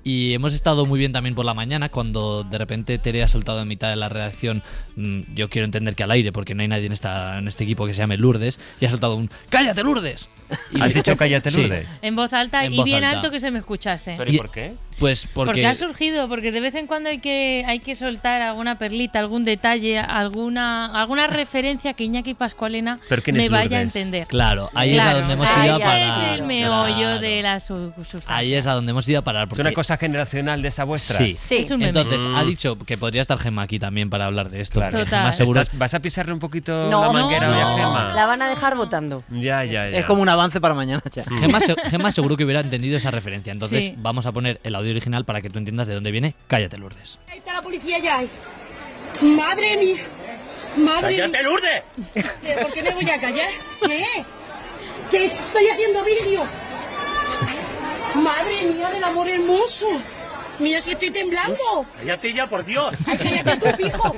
[SPEAKER 16] Y hemos estado muy bien también por la mañana, cuando de repente Tere ha soltado en mitad de la redacción, yo quiero entender que al aire, porque no hay nadie en este equipo que se llame Lourdes, y ha soltado un ¡cállate, Lourdes!
[SPEAKER 2] ¿Has dicho cállate, Lourdes?
[SPEAKER 24] Sí. En voz alta y bien alto que se me escuchase.
[SPEAKER 2] ¿Pero y por qué?
[SPEAKER 16] Pues
[SPEAKER 24] porque ha surgido, porque de vez en cuando hay que soltar alguna perlita, algún detalle, alguna referencia que Iñaki Pascualena me vaya a entender.
[SPEAKER 16] Claro, ahí es a donde hemos ido a parar.
[SPEAKER 24] Es el meollo de la sustancia.
[SPEAKER 16] Ahí es a donde hemos ido a parar.
[SPEAKER 2] ¿Es una cosa generacional de esa vuestra?
[SPEAKER 16] Sí.
[SPEAKER 24] Es un
[SPEAKER 16] Entonces, ha dicho que podría estar Gemma aquí también para hablar de esto.
[SPEAKER 2] Claro.
[SPEAKER 24] Total.
[SPEAKER 2] ¿Vas a pisarle un poquito la manguera hoy a Gemma?
[SPEAKER 25] La van a dejar votando.
[SPEAKER 2] Ya.
[SPEAKER 12] Es como un avance para mañana ya.
[SPEAKER 16] Gemma seguro que hubiera entendido esa referencia. Entonces vamos a poner el audio original para que tú entiendas de dónde viene Cállate, Lourdes.
[SPEAKER 26] Ahí está la policía ya. ¡Madre mía!
[SPEAKER 27] ¡Cállate, Lourdes!
[SPEAKER 26] ¿Pero por qué me voy a callar? ¿Qué? ¡Que estoy haciendo vídeo! ¡Madre mía del amor hermoso! ¡Mira si estoy temblando!
[SPEAKER 27] ¡Cállate ya, por Dios!
[SPEAKER 26] ¡Ay, cállate tú, pijo!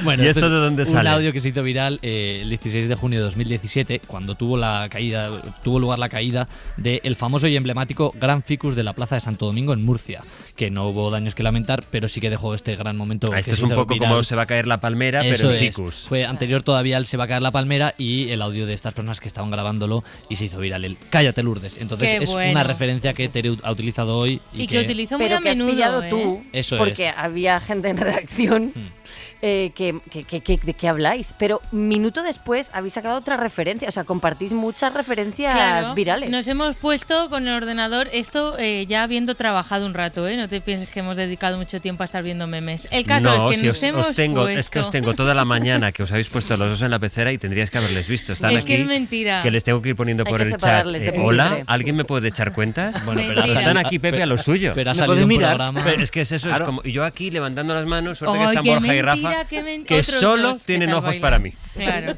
[SPEAKER 16] Bueno,
[SPEAKER 2] ¿Y esto de dónde sale?
[SPEAKER 16] Un audio que se hizo viral el 16 de junio de 2017, cuando tuvo lugar la caída del famoso y emblemático Gran Ficus de la Plaza de Santo Domingo en Murcia, que no hubo daños que lamentar, pero sí que dejó este gran momento.
[SPEAKER 2] Esto es un poco viral. Como se va a caer la palmera,
[SPEAKER 16] eso
[SPEAKER 2] pero en Ficus.
[SPEAKER 16] Fue anterior todavía al se va a caer la palmera y el audio de estas personas que estaban grabándolo y se hizo viral el Cállate Lourdes. Entonces es una referencia que Tere ha utilizado hoy y que
[SPEAKER 24] utilizó muy
[SPEAKER 5] pero
[SPEAKER 24] a menudo,
[SPEAKER 5] que has pillado tú,
[SPEAKER 16] eso
[SPEAKER 5] porque había gente en redacción ¿de qué habláis? Pero minuto después habéis sacado otra referencia, o sea, compartís muchas referencias virales.
[SPEAKER 24] Nos hemos puesto con el ordenador esto ya habiendo trabajado un rato, ¿eh? No te pienses que hemos dedicado mucho tiempo a estar viendo memes. El caso es que
[SPEAKER 2] os tengo toda la mañana que os habéis puesto los dos en la pecera y tendríais que haberles visto. Están aquí,
[SPEAKER 24] que es mentira.
[SPEAKER 2] Que les tengo que ir poniendo por el chat. Hola, ¿alguien me puede echar cuentas?
[SPEAKER 24] Bueno, pero
[SPEAKER 2] están aquí Pepe a lo suyo.
[SPEAKER 16] Pero ha salido un programa.
[SPEAKER 2] Pero es que es eso, es como yo aquí levantando las manos, suerte que están Borja y Rafa, que solo tienen ojos para mí.
[SPEAKER 24] Claro.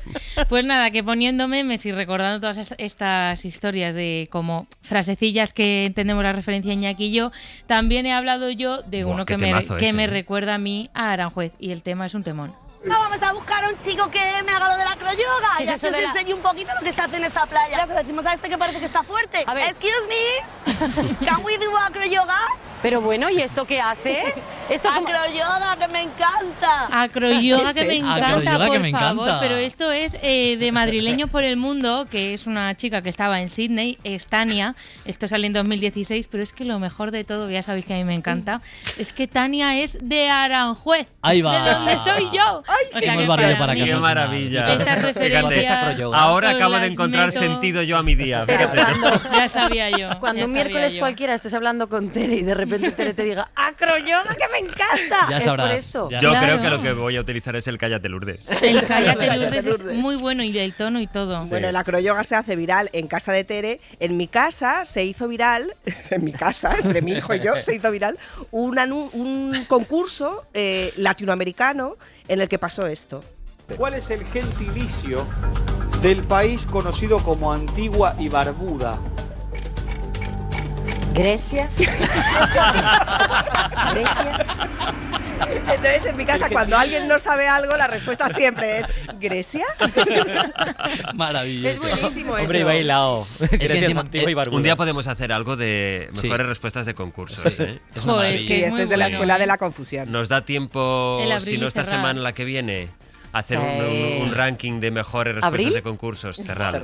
[SPEAKER 24] Pues nada, que poniendo memes y recordando todas estas historias de como frasecillas que entendemos la referencia Iñaki y yo, también he hablado yo de uno que me recuerda a mí a Aranjuez, y el tema es un temón.
[SPEAKER 26] No, vamos a buscar a un chico que me haga lo de la acroyoga. Ya se os enseñe un poquito lo que se hace en esta playa. Ya se lo decimos a este que parece que está fuerte. A ver. Excuse me, can we do acroyoga?
[SPEAKER 5] Pero bueno, ¿y esto qué haces?
[SPEAKER 26] Acroyoga, que me encanta.
[SPEAKER 24] Acroyoga, que me encanta,
[SPEAKER 16] Acroyoga,
[SPEAKER 24] por
[SPEAKER 16] que me
[SPEAKER 24] favor.
[SPEAKER 16] encanta.
[SPEAKER 24] Pero esto es de Madrileños por el Mundo, que es una chica que estaba en Sydney, es Tania. Esto sale en 2016, pero es que lo mejor de todo, ya sabéis que a mí me encanta, es que Tania es de Aranjuez.
[SPEAKER 16] Ahí va.
[SPEAKER 24] De donde soy yo.
[SPEAKER 16] O sea, que para
[SPEAKER 2] qué maravilla.
[SPEAKER 24] Fíjate,
[SPEAKER 2] ahora acabo de encontrar sentido yo a mi día. Fíjate.
[SPEAKER 24] Ya sabía yo.
[SPEAKER 5] Cuando un miércoles cualquiera estés hablando con Tere y de repente Tere te diga acroyoga, que me encanta.
[SPEAKER 16] Ya sabrás.
[SPEAKER 5] Es por esto.
[SPEAKER 2] Yo creo que lo que voy a utilizar es el Cállate Lourdes.
[SPEAKER 24] El Cállate Lourdes es muy bueno y del tono y todo.
[SPEAKER 7] Sí. Bueno, el acroyoga se hace viral en casa de Tere. En mi casa se hizo viral, en mi casa, entre mi hijo y yo, se hizo viral un concurso latinoamericano en el que pasó esto.
[SPEAKER 9] ¿Cuál es el gentilicio del país conocido como Antigua y Barbuda?
[SPEAKER 5] Grecia.
[SPEAKER 7] Grecia. Entonces, en mi casa, cuando alguien no sabe algo, la respuesta siempre es ¿Grecia?
[SPEAKER 16] Maravilloso.
[SPEAKER 5] Es buenísimo eso.
[SPEAKER 6] Hombre, y bailado.
[SPEAKER 16] Es que encima,
[SPEAKER 2] un día podemos hacer algo de mejores respuestas de concursos.
[SPEAKER 16] Sí.
[SPEAKER 7] Es una maravilla. Sí, este es de la escuela de la confusión.
[SPEAKER 2] Nos da tiempo, si no esta semana, la que viene, hacer un ranking de mejores respuestas de concursos. ¿Cerrar?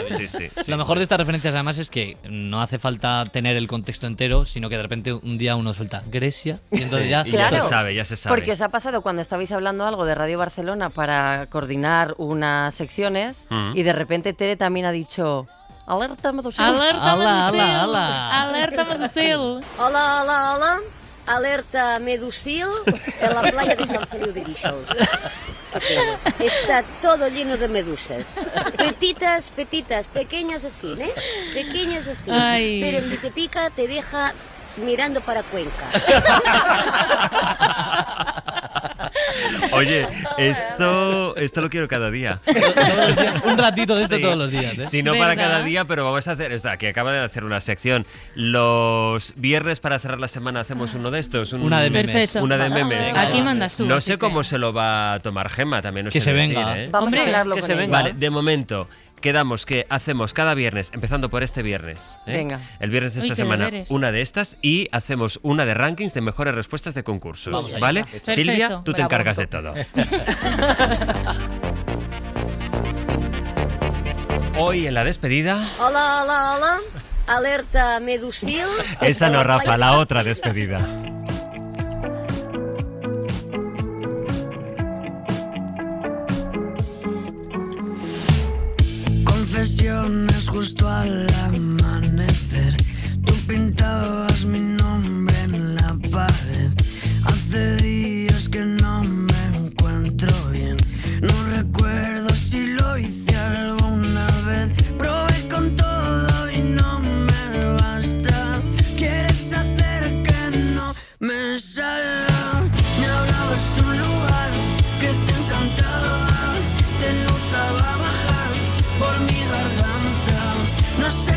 [SPEAKER 2] Sí.
[SPEAKER 16] Lo mejor de estas referencias además es que no hace falta tener el contexto entero, sino que de repente un día uno suelta Grecia y entonces ya
[SPEAKER 2] se sabe, ya se sabe.
[SPEAKER 5] Porque os ha pasado cuando estabais hablando algo de Radio Barcelona para coordinar unas secciones y de repente Tere también ha dicho alerta medusil.
[SPEAKER 24] Alerta medusil.
[SPEAKER 26] Hola. Alerta medusil en la playa de San Feliu de Guíxols. Está todo lleno de medusas. Petitas, pequeñas así, ¿eh? Pequeñas así.
[SPEAKER 24] Ay.
[SPEAKER 26] Pero si te pica, te deja mirando para Cuenca.
[SPEAKER 2] Oye, esto lo quiero cada día.
[SPEAKER 16] Un ratito de esto todos los días, ¿eh?
[SPEAKER 2] Si no para cada día, pero vamos a hacer esto. Aquí acaba de hacer una sección. Los viernes para cerrar la semana hacemos uno de estos.
[SPEAKER 16] Una de memes.
[SPEAKER 24] Perfecto.
[SPEAKER 2] Una de memes.
[SPEAKER 24] Aquí mandas tú.
[SPEAKER 2] No sé cómo se lo va a tomar Gemma, también.
[SPEAKER 16] Que se venga.
[SPEAKER 5] Vamos a hablarlo con ella.
[SPEAKER 2] Vale, de momento quedamos que hacemos cada viernes, empezando por este viernes.
[SPEAKER 5] Venga.
[SPEAKER 2] El viernes de esta semana, una de estas, y hacemos una de rankings de mejores respuestas de concursos. ¿Vale?
[SPEAKER 24] Perfecto.
[SPEAKER 2] Silvia, tú te encargas de todo. Hoy en la despedida.
[SPEAKER 26] Hola. Alerta medusil.
[SPEAKER 2] Esa no, Rafa, la otra despedida.
[SPEAKER 13] Confesiones justo al amanecer. Tú pintabas mi nombre en la pared. Hace días que no me encuentro bien. No recuerdo si lo hice alguna vez. Probé con todo y no me basta. Quieres hacer que no me salga. Me hablabas de un lugar que te encantaba. Te notaba bajar por mi garganta. No sé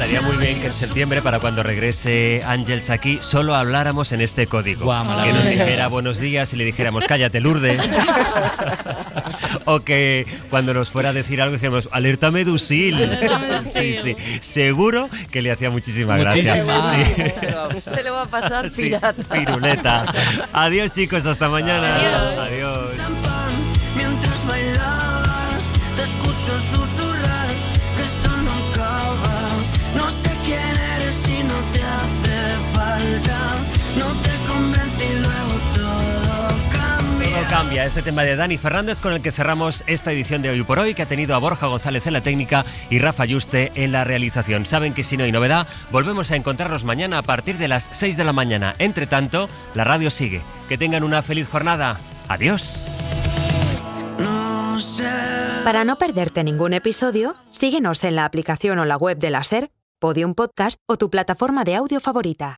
[SPEAKER 2] Estaría muy bien que en septiembre, para cuando regrese Ángels aquí, solo habláramos en este código. Que nos dijera buenos días y le dijéramos cállate, Lourdes. O que cuando nos fuera a decir algo dijéramos alerta medusil. Sí. Seguro que le hacía muchísima gracia. Sí.
[SPEAKER 5] Se le va a pasar pirata.
[SPEAKER 2] Piruleta. Adiós, chicos, hasta mañana. Adiós.
[SPEAKER 13] Mientras bailabas, te escucho susurrar que esto no acaba. No sé quién eres y no te hace falta. No te convence y luego todo cambia.
[SPEAKER 2] Todo cambia. Este tema de Dani Fernández con el que cerramos esta edición de Hoy por Hoy, que ha tenido a Borja González en la técnica y Rafa Yuste en la realización. Saben que si no hay novedad, volvemos a encontrarnos mañana a partir de las 6 de la mañana. Entre tanto, la radio sigue. Que tengan una feliz jornada. Adiós.
[SPEAKER 3] Para no perderte ningún episodio, síguenos en la aplicación o la web de la SER, Podium Podcast o tu plataforma de audio favorita.